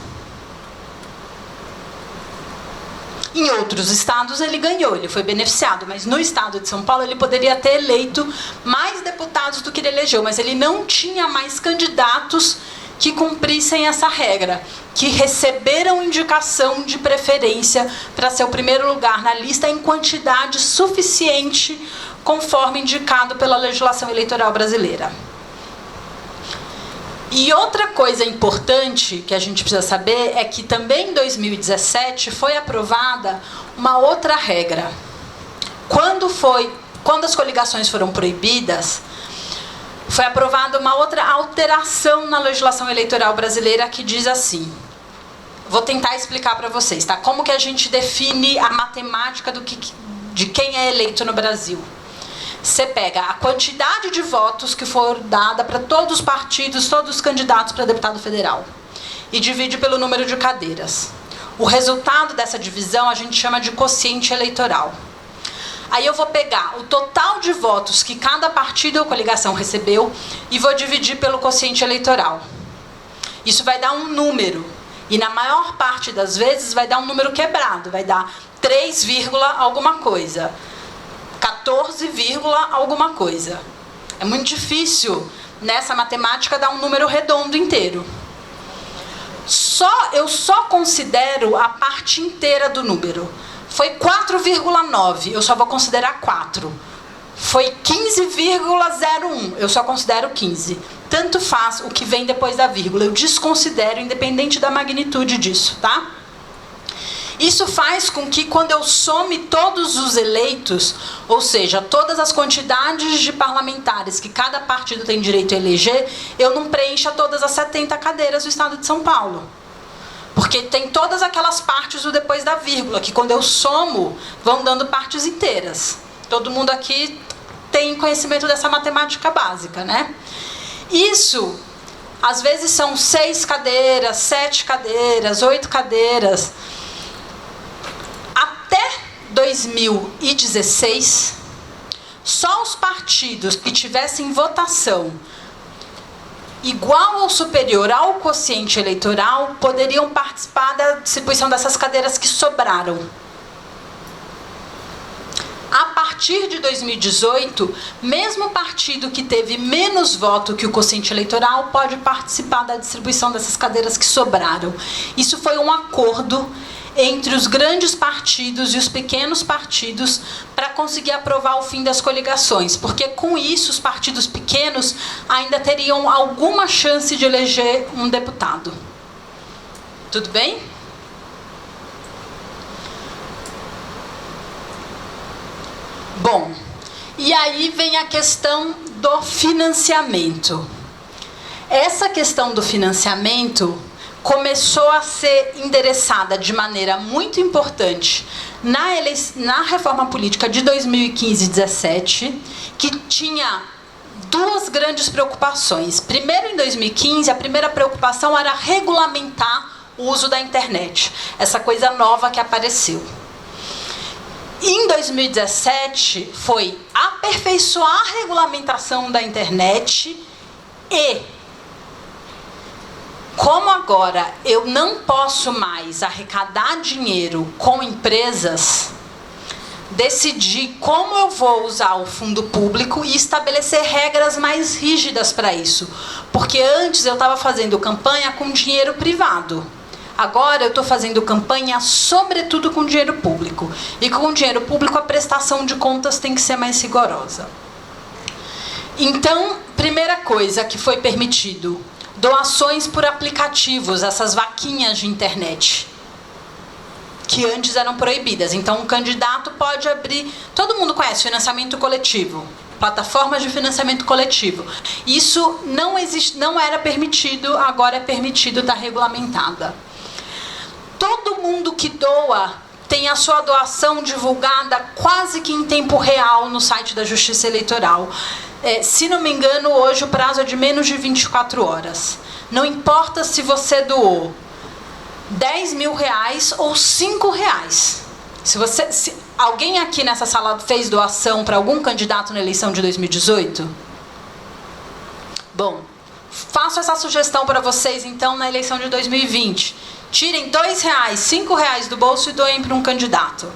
Em outros estados ele ganhou, ele foi beneficiado, mas no estado de São Paulo ele poderia ter eleito mais deputados do que ele elegeu, mas ele não tinha mais candidatos que cumprissem essa regra, que receberam indicação de preferência para ser o primeiro lugar na lista em quantidade suficiente, conforme indicado pela legislação eleitoral brasileira. E outra coisa importante que a gente precisa saber é que também em 2017 foi aprovada uma outra regra. Quando as coligações foram proibidas, foi aprovada uma outra alteração na legislação eleitoral brasileira que diz assim, vou tentar explicar para vocês, tá? Como que a gente define a matemática de quem é eleito no Brasil. Você pega a quantidade de votos que for dada para todos os partidos, todos os candidatos para deputado federal, e divide pelo número de cadeiras. O resultado dessa divisão a gente chama de quociente eleitoral. Aí eu vou pegar o total de votos que cada partido ou coligação recebeu e vou dividir pelo quociente eleitoral. Isso vai dar um número, e na maior parte das vezes vai dar um número quebrado, vai dar 3, alguma coisa. 14, alguma coisa. É muito difícil nessa matemática dar um número redondo inteiro. Eu só considero a parte inteira do número. Foi 4,9, eu só vou considerar 4. Foi 15,01, eu só considero 15. Tanto faz o que vem depois da vírgula, eu desconsidero, independente da magnitude disso, tá? Isso faz com que, quando eu some todos os eleitos, ou seja, todas as quantidades de parlamentares que cada partido tem direito a eleger, eu não preencha todas as 70 cadeiras do estado de São Paulo. Porque tem todas aquelas partes do depois da vírgula, que quando eu somo, vão dando partes inteiras. Todo mundo aqui tem conhecimento dessa matemática básica, né? Isso, às vezes, são 6 cadeiras, 7 cadeiras, 8 cadeiras. Até 2016, só os partidos que tivessem votação igual ou superior ao quociente eleitoral poderiam participar da distribuição dessas cadeiras que sobraram. A partir de 2018, mesmo partido que teve menos voto que o quociente eleitoral pode participar da distribuição dessas cadeiras que sobraram. Isso foi um acordo entre os grandes partidos e os pequenos partidos para conseguir aprovar o fim das coligações, porque com isso os partidos pequenos ainda teriam alguma chance de eleger um deputado. Tudo bem? Bom, e aí vem a questão do financiamento. Essa questão do financiamento começou a ser endereçada de maneira muito importante na reforma política de 2015 e 2017, que tinha duas grandes preocupações. Primeiro, em 2015, a primeira preocupação era regulamentar o uso da internet, essa coisa nova que apareceu. Em 2017, foi aperfeiçoar a regulamentação da internet e, como agora eu não posso mais arrecadar dinheiro com empresas, decidir como eu vou usar o fundo público e estabelecer regras mais rígidas para isso. Porque antes eu estava fazendo campanha com dinheiro privado. Agora eu estou fazendo campanha sobretudo com dinheiro público. E com dinheiro público a prestação de contas tem que ser mais rigorosa. Então, primeira coisa que foi permitido: doações por aplicativos, essas vaquinhas de internet. que antes eram proibidas. Então, um candidato pode abrir... Todo mundo conhece financiamento coletivo, plataformas de financiamento coletivo. Isso não existe, não era permitido, agora é permitido, está regulamentada. Todo mundo que doa tem a sua doação divulgada quase que em tempo real no site da Justiça Eleitoral. Se não me engano, hoje o prazo é de menos de 24 horas. Não importa se você doou 10 mil reais ou 5 reais. Se alguém aqui nessa sala fez doação para algum candidato na eleição de 2018? Bom, faço essa sugestão para vocês, então, na eleição de 2020. Tirem 2 reais, 5 reais do bolso e doem para um candidato.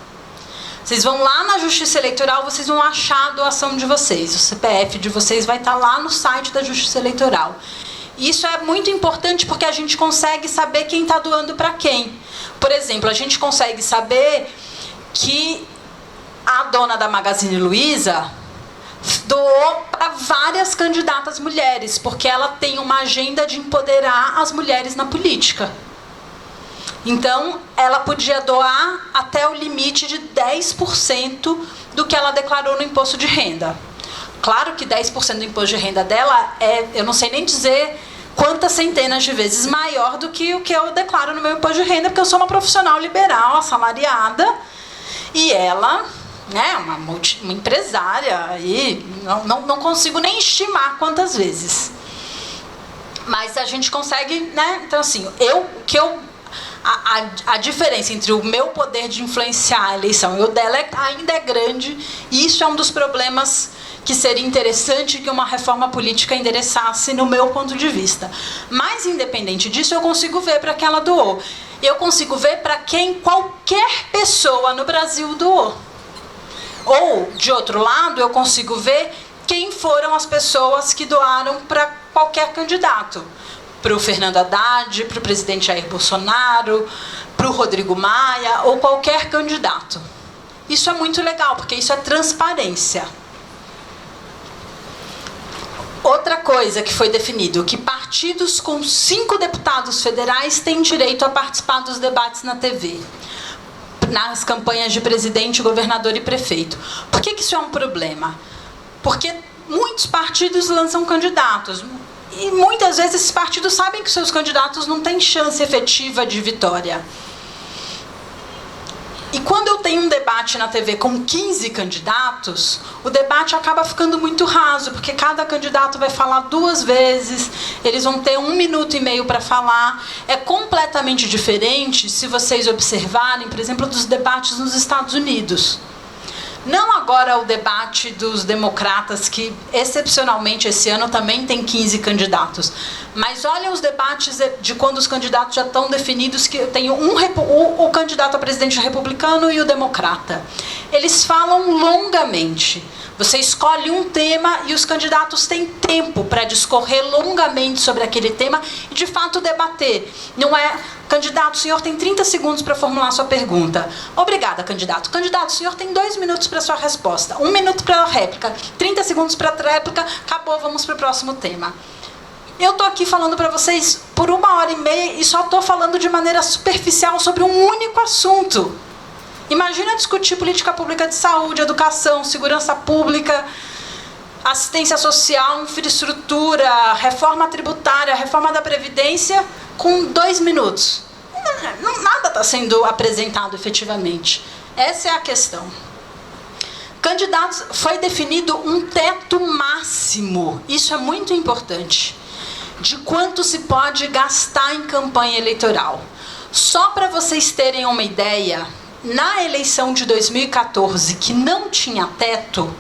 Vocês vão lá na Justiça Eleitoral, vocês vão achar a doação de vocês. O CPF de vocês vai estar lá no site da Justiça Eleitoral. Isso é muito importante porque a gente consegue saber quem está doando para quem. Por exemplo, a gente consegue saber que a dona da Magazine Luiza doou para várias candidatas mulheres, porque ela tem uma agenda de empoderar as mulheres na política. Então, ela podia doar até o limite de 10% do que ela declarou no imposto de renda. Claro que 10% do imposto de renda dela é, eu não sei nem dizer quantas centenas de vezes maior do que o que eu declaro no meu imposto de renda, porque eu sou uma profissional liberal, assalariada, e ela, né, uma empresária, e não consigo nem estimar quantas vezes. Mas a gente consegue, né? Então, assim, a diferença entre o meu poder de influenciar a eleição e o dela ainda é grande, e isso é um dos problemas que seria interessante que uma reforma política endereçasse no meu ponto de vista. Mas, independente disso, eu consigo ver para quem ela doou. Eu consigo ver para quem qualquer pessoa no Brasil doou. Ou, de outro lado, eu consigo ver quem foram as pessoas que doaram para qualquer candidato. Para o Fernando Haddad, para o presidente Jair Bolsonaro, para o Rodrigo Maia, ou qualquer candidato. Isso é muito legal, porque isso é transparência. Outra coisa que foi definido, que partidos com 5 deputados federais têm direito a participar dos debates na TV, nas campanhas de presidente, governador e prefeito. Por que isso é um problema? Porque muitos partidos lançam candidatos, e muitas vezes esses partidos sabem que seus candidatos não têm chance efetiva de vitória. E quando eu tenho um debate na TV com 15 candidatos, o debate acaba ficando muito raso, porque cada candidato vai falar 2 vezes, eles vão ter 1 minuto e meio para falar. É completamente diferente se vocês observarem, por exemplo, dos debates nos Estados Unidos. Não agora o debate dos democratas, que excepcionalmente esse ano também tem 15 candidatos. Mas olha os debates de quando os candidatos já estão definidos, que eu tenho o candidato a presidente republicano e o democrata. Eles falam longamente. Você escolhe um tema e os candidatos têm tempo para discorrer longamente sobre aquele tema e, de fato, debater. Não é, candidato, o senhor tem 30 segundos para formular sua pergunta. Obrigada, candidato. Candidato, o senhor tem 2 minutos para sua resposta. 1 minuto para a réplica, 30 segundos para a réplica, acabou, vamos para o próximo tema. Eu estou aqui falando para vocês por 1h30 e só estou falando de maneira superficial sobre um único assunto. Imagina discutir política pública de saúde, educação, segurança pública, assistência social, infraestrutura, reforma tributária, reforma da Previdência, com 2 minutos. Nada está sendo apresentado efetivamente. Essa é a questão. Candidatos, foi definido um teto máximo, isso é muito importante, de quanto se pode gastar em campanha eleitoral. Só para vocês terem uma ideia, na eleição de 2014, que não tinha teto,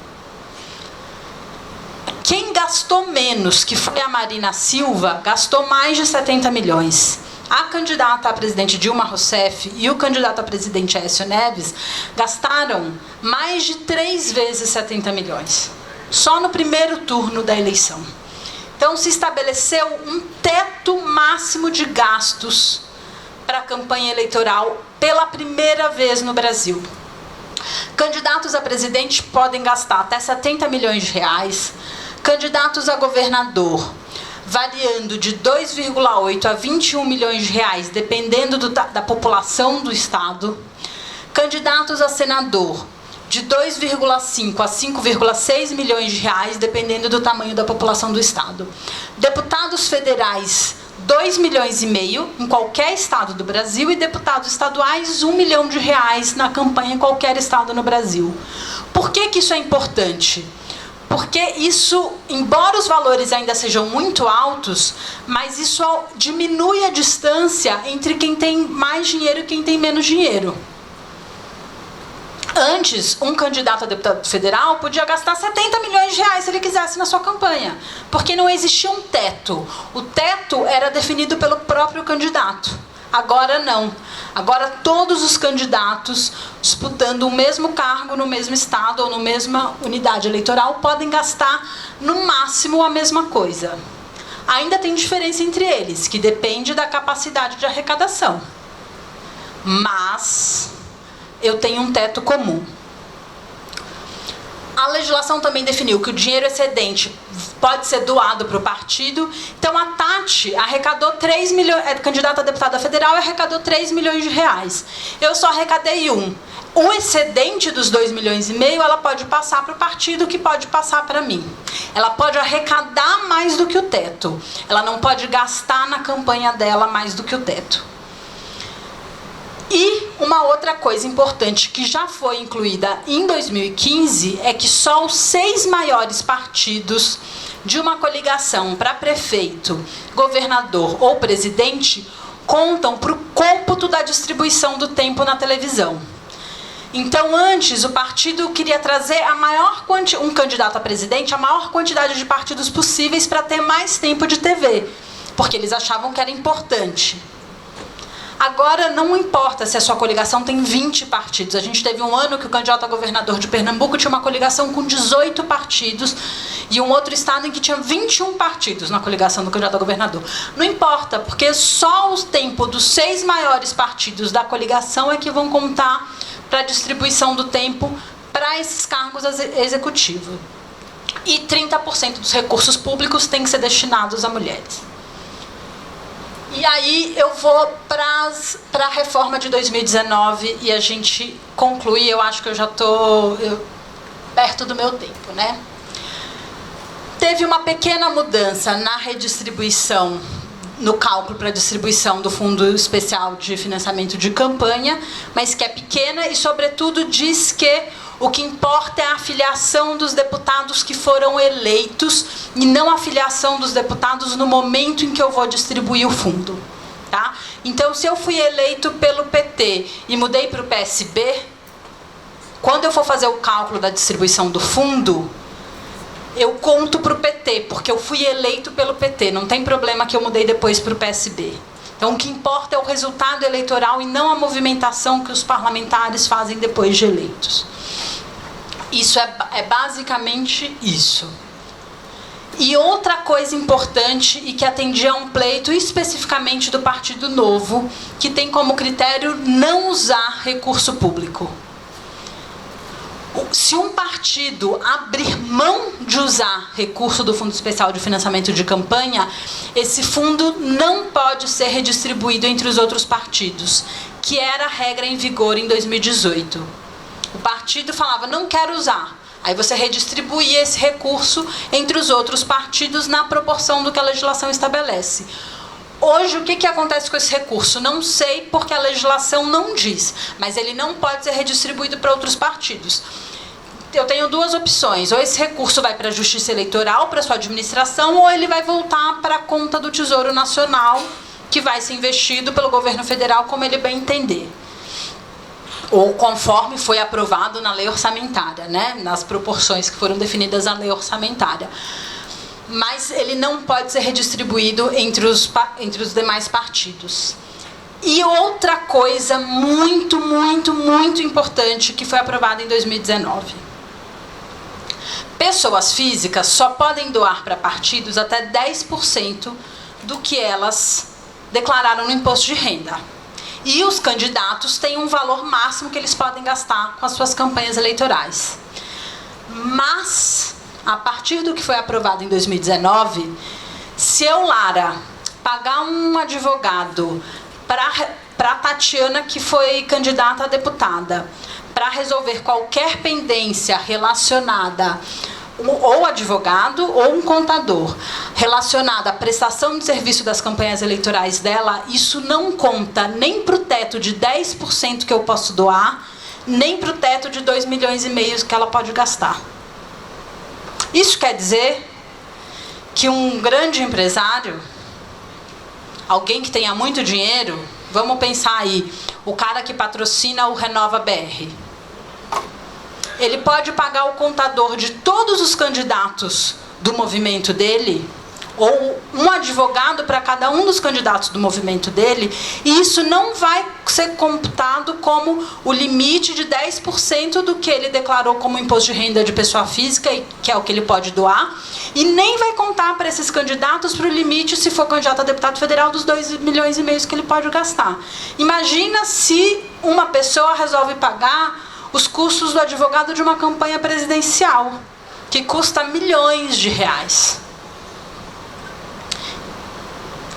quem gastou menos, que foi a Marina Silva, gastou mais de 70 milhões. A candidata a presidente Dilma Rousseff e o candidato a presidente Aécio Neves gastaram mais de 3 vezes 70 milhões. Só no primeiro turno da eleição. Então, se estabeleceu um teto máximo de gastos para a campanha eleitoral pela primeira vez no Brasil. Candidatos a presidente podem gastar até 70 milhões de reais, candidatos a governador variando de 2,8 a 21 milhões de reais, dependendo da população do estado. Candidatos a senador, de 2,5 a 5,6 milhões de reais, dependendo do tamanho da população do estado. Deputados federais, 2 milhões e meio em qualquer estado do Brasil, e deputados estaduais, 1 milhão de reais na campanha em qualquer estado no Brasil. Por que que isso é importante? Porque isso, embora os valores ainda sejam muito altos, mas isso diminui a distância entre quem tem mais dinheiro e quem tem menos dinheiro. Antes, um candidato a deputado federal podia gastar 70 milhões de reais se ele quisesse na sua campanha, porque não existia um teto. O teto era definido pelo próprio candidato. Agora não. Agora todos os candidatos disputando o mesmo cargo no mesmo estado ou na mesma unidade eleitoral podem gastar no máximo a mesma coisa. Ainda tem diferença entre eles, que depende da capacidade de arrecadação. Mas eu tenho um teto comum. A legislação também definiu que o dinheiro excedente pode ser doado para o partido. Então, a Tati arrecadou 3 milhões, é candidata a deputada federal e arrecadou 3 milhões de reais. Eu só arrecadei 1. O excedente dos 2 milhões e meio, ela pode passar para o partido, que pode passar para mim. Ela pode arrecadar mais do que o teto. Ela não pode gastar na campanha dela mais do que o teto. E uma outra coisa importante que já foi incluída em 2015 é que só os 6 maiores partidos de uma coligação para prefeito, governador ou presidente contam para o cômputo da distribuição do tempo na televisão. Então, antes, o partido queria trazer um candidato a presidente, a maior quantidade de partidos possíveis para ter mais tempo de TV, porque eles achavam que era importante. Agora, não importa se a sua coligação tem 20 partidos. A gente teve um ano que o candidato a governador de Pernambuco tinha uma coligação com 18 partidos e um outro estado em que tinha 21 partidos na coligação do candidato a governador. Não importa, porque só o tempo dos 6 maiores partidos da coligação é que vão contar para a distribuição do tempo para esses cargos executivos. E 30% dos recursos públicos têm que ser destinados a mulheres. E aí eu vou para a reforma de 2019 e a gente concluir. Eu acho que eu já estou perto do meu tempo, né? Teve uma pequena mudança na redistribuição, no cálculo para a distribuição do Fundo Especial de Financiamento de Campanha, mas que é pequena e, sobretudo, diz que o que importa é a filiação dos deputados que foram eleitos e não a filiação dos deputados no momento em que eu vou distribuir o fundo. Tá? Então, se eu fui eleito pelo PT e mudei para o PSB, quando eu for fazer o cálculo da distribuição do fundo, eu conto para o PT, porque eu fui eleito pelo PT. Não tem problema que eu mudei depois para o PSB. Então, o que importa é o resultado eleitoral e não a movimentação que os parlamentares fazem depois de eleitos. Isso é basicamente isso. E outra coisa importante, e que atendia a um pleito especificamente do Partido Novo, que tem como critério não usar recurso público. Se um partido abrir mão de usar recurso do Fundo Especial de Financiamento de Campanha, esse fundo não pode ser redistribuído entre os outros partidos, que era a regra em vigor em 2018. O partido falava, não quero usar. Aí você redistribuía esse recurso entre os outros partidos na proporção do que a legislação estabelece. Hoje, o que acontece com esse recurso? Não sei, porque a legislação não diz, mas ele não pode ser redistribuído para outros partidos. Eu tenho 2 opções: ou esse recurso vai para a Justiça Eleitoral, para a sua administração, ou ele vai voltar para a conta do Tesouro Nacional, que vai ser investido pelo governo federal como ele bem entender. Ou conforme foi aprovado na lei orçamentária, né? Nas proporções que foram definidas na lei orçamentária. Mas ele não pode ser redistribuído entre os demais partidos. E outra coisa muito, muito, muito importante que foi aprovada em 2019. Pessoas físicas só podem doar para partidos até 10% do que elas declararam no imposto de renda. E os candidatos têm um valor máximo que eles podem gastar com as suas campanhas eleitorais. Mas, a partir do que foi aprovado em 2019, Se eu, Lara, pagar um advogado para Tatiana, que foi candidata a deputada, para resolver qualquer pendência relacionada, ou advogado ou um contador, relacionada à prestação de serviço das campanhas eleitorais dela, isso não conta nem para o teto de 10% que eu posso doar, nem para o teto de 2,5 milhões que ela pode gastar. Isso quer dizer que um grande empresário, alguém que tenha muito dinheiro, vamos pensar aí, o cara que patrocina o Renova BR, ele pode pagar o contador de todos os candidatos do movimento dele, ou um advogado para cada um dos candidatos do movimento dele, e isso não vai ser computado como o limite de 10% do que ele declarou como imposto de renda de pessoa física, que é o que ele pode doar, e nem vai contar para esses candidatos para o limite, se for candidato a deputado federal, dos 2,5 milhões que ele pode gastar. Imagina se uma pessoa resolve pagar os custos do advogado de uma campanha presidencial, que custa milhões de reais.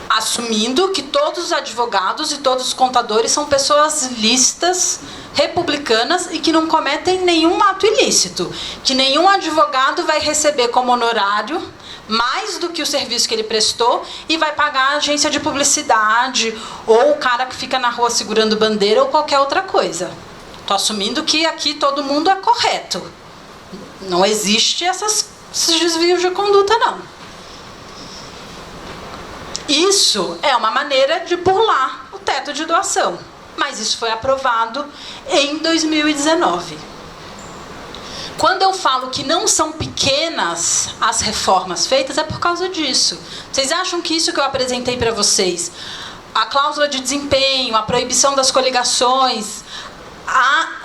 Assumindo que todos os advogados e todos os contadores são pessoas lícitas, republicanas e que não cometem nenhum ato ilícito. Que nenhum advogado vai receber como honorário mais do que o serviço que ele prestou e vai pagar a agência de publicidade ou o cara que fica na rua segurando bandeira ou qualquer outra coisa. Estou assumindo que aqui todo mundo é correto. Não existe esses desvios de conduta, não. Isso é uma maneira de burlar o teto de doação. Mas isso foi aprovado em 2019. Quando eu falo que não são pequenas as reformas feitas, é por causa disso. Vocês acham que isso que eu apresentei para vocês, a cláusula de desempenho, a proibição das coligações,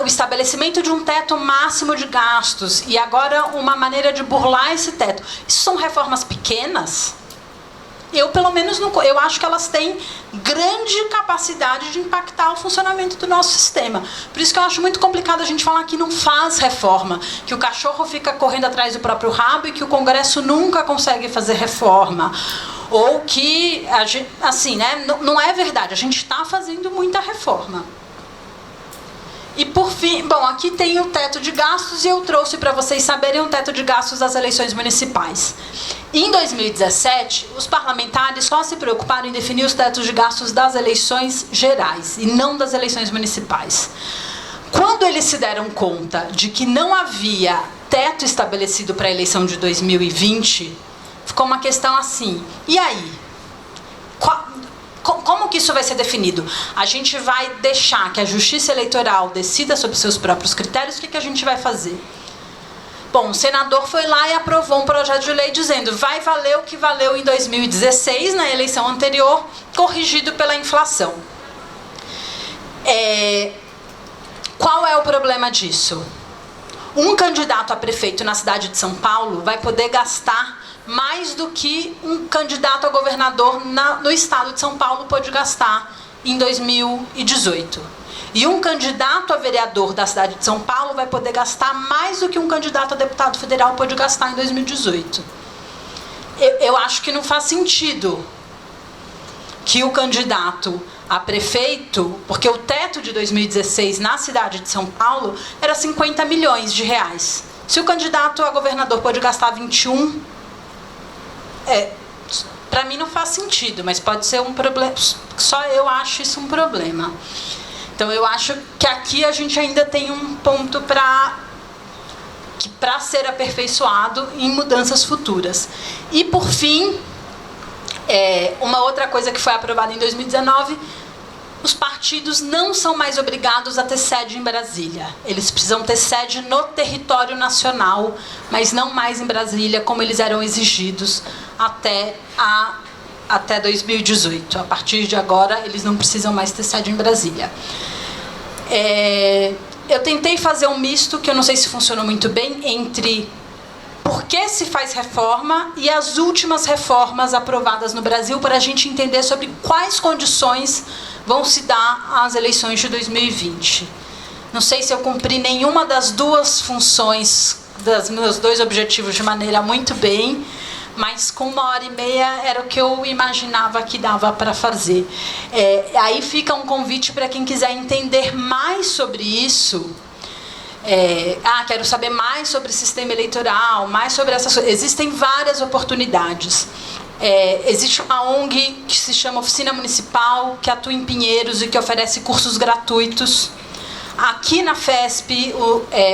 o estabelecimento de um teto máximo de gastos e agora uma maneira de burlar esse teto, isso são reformas pequenas? Eu, pelo menos, não, eu acho que elas têm grande capacidade de impactar o funcionamento do nosso sistema. Por isso que eu acho muito complicado a gente falar que não faz reforma, que o cachorro fica correndo atrás do próprio rabo e que o Congresso nunca consegue fazer reforma. Ou que, assim, né, não é verdade, a gente está fazendo muita reforma. E por fim, bom, aqui tem o teto de gastos e eu trouxe para vocês saberem o teto de gastos das eleições municipais. Em 2017, os parlamentares só se preocuparam em definir os tetos de gastos das eleições gerais e não das eleições municipais. Quando eles se deram conta de que não havia teto estabelecido para a eleição de 2020, ficou uma questão assim, e aí? Como que isso vai ser definido? A gente vai deixar que a Justiça Eleitoral decida sobre seus próprios critérios? O que a gente vai fazer? Bom, o senador foi lá e aprovou um projeto de lei dizendo vai valer o que valeu em 2016, na eleição anterior, corrigido pela inflação. Qual é o problema disso? Um candidato a prefeito na cidade de São Paulo vai poder gastar mais do que um candidato a governador no estado de São Paulo pôde gastar em 2018. E um candidato a vereador da cidade de São Paulo vai poder gastar mais do que um candidato a deputado federal pôde gastar em 2018. Eu acho que não faz sentido que o candidato a prefeito, porque o teto de 2016 na cidade de São Paulo era 50 milhões de reais. Se o candidato a governador pôde gastar 21, para mim não faz sentido, mas pode ser um problema. Só eu acho isso um problema. Então eu acho que aqui a gente ainda tem um ponto para ser aperfeiçoado em mudanças futuras. E por fim, uma outra coisa que foi aprovada em 2019, os partidos não são mais obrigados a ter sede em Brasília. Eles precisam ter sede no território nacional, mas não mais em Brasília, como eles eram exigidos até 2018. A partir de agora, eles não precisam mais ter sede em Brasília. Eu tentei fazer um misto, que eu não sei se funcionou muito bem, entre por que se faz reforma e as últimas reformas aprovadas no Brasil, para a gente entender sobre quais condições vão se dar às eleições de 2020. Não sei se eu cumpri nenhuma das duas funções, dos meus dois objetivos de maneira muito bem, mas com 1h30 era o que eu imaginava que dava para fazer. Aí fica um convite para quem quiser entender mais sobre isso. Quero saber mais sobre o sistema eleitoral, mais sobre essas coisas. Existem várias oportunidades. Existe uma ONG que se chama Oficina Municipal, que atua em Pinheiros e que oferece cursos gratuitos. Aqui na FESP,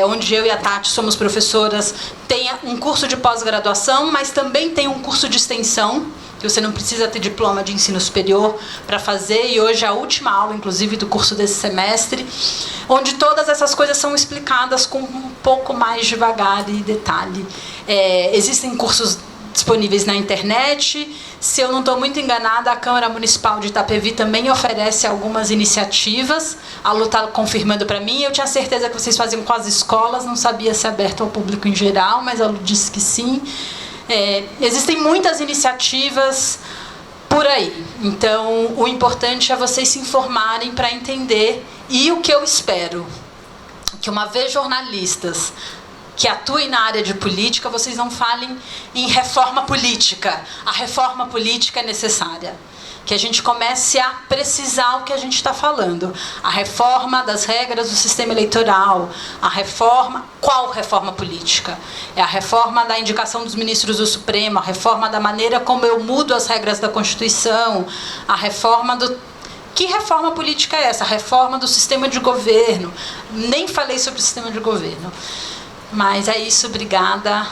onde eu e a Tati somos professoras, tem um curso de pós-graduação, mas também tem um curso de extensão, que você não precisa ter diploma de ensino superior para fazer, e hoje é a última aula, inclusive, do curso desse semestre, onde todas essas coisas são explicadas com um pouco mais devagar e detalhe. Existem cursos disponíveis na internet. Se eu não estou muito enganada, a Câmara Municipal de Itapevi também oferece algumas iniciativas. A Lu está confirmando para mim. Eu tinha certeza que vocês faziam com as escolas, não sabia se é aberto ao público em geral, mas a Lu disse que sim. Existem muitas iniciativas por aí. Então, o importante é vocês se informarem para entender. E o que eu espero, que uma vez jornalistas que atuem na área de política, vocês não falem em reforma política. A reforma política é necessária. Que a gente comece a precisar o que a gente está falando. A reforma das regras do sistema eleitoral. A reforma... Qual reforma política? É a reforma da indicação dos ministros do Supremo, a reforma da maneira como eu mudo as regras da Constituição, a reforma do... Que reforma política é essa? A reforma do sistema de governo. Nem falei sobre o sistema de governo. Mas é isso, obrigada.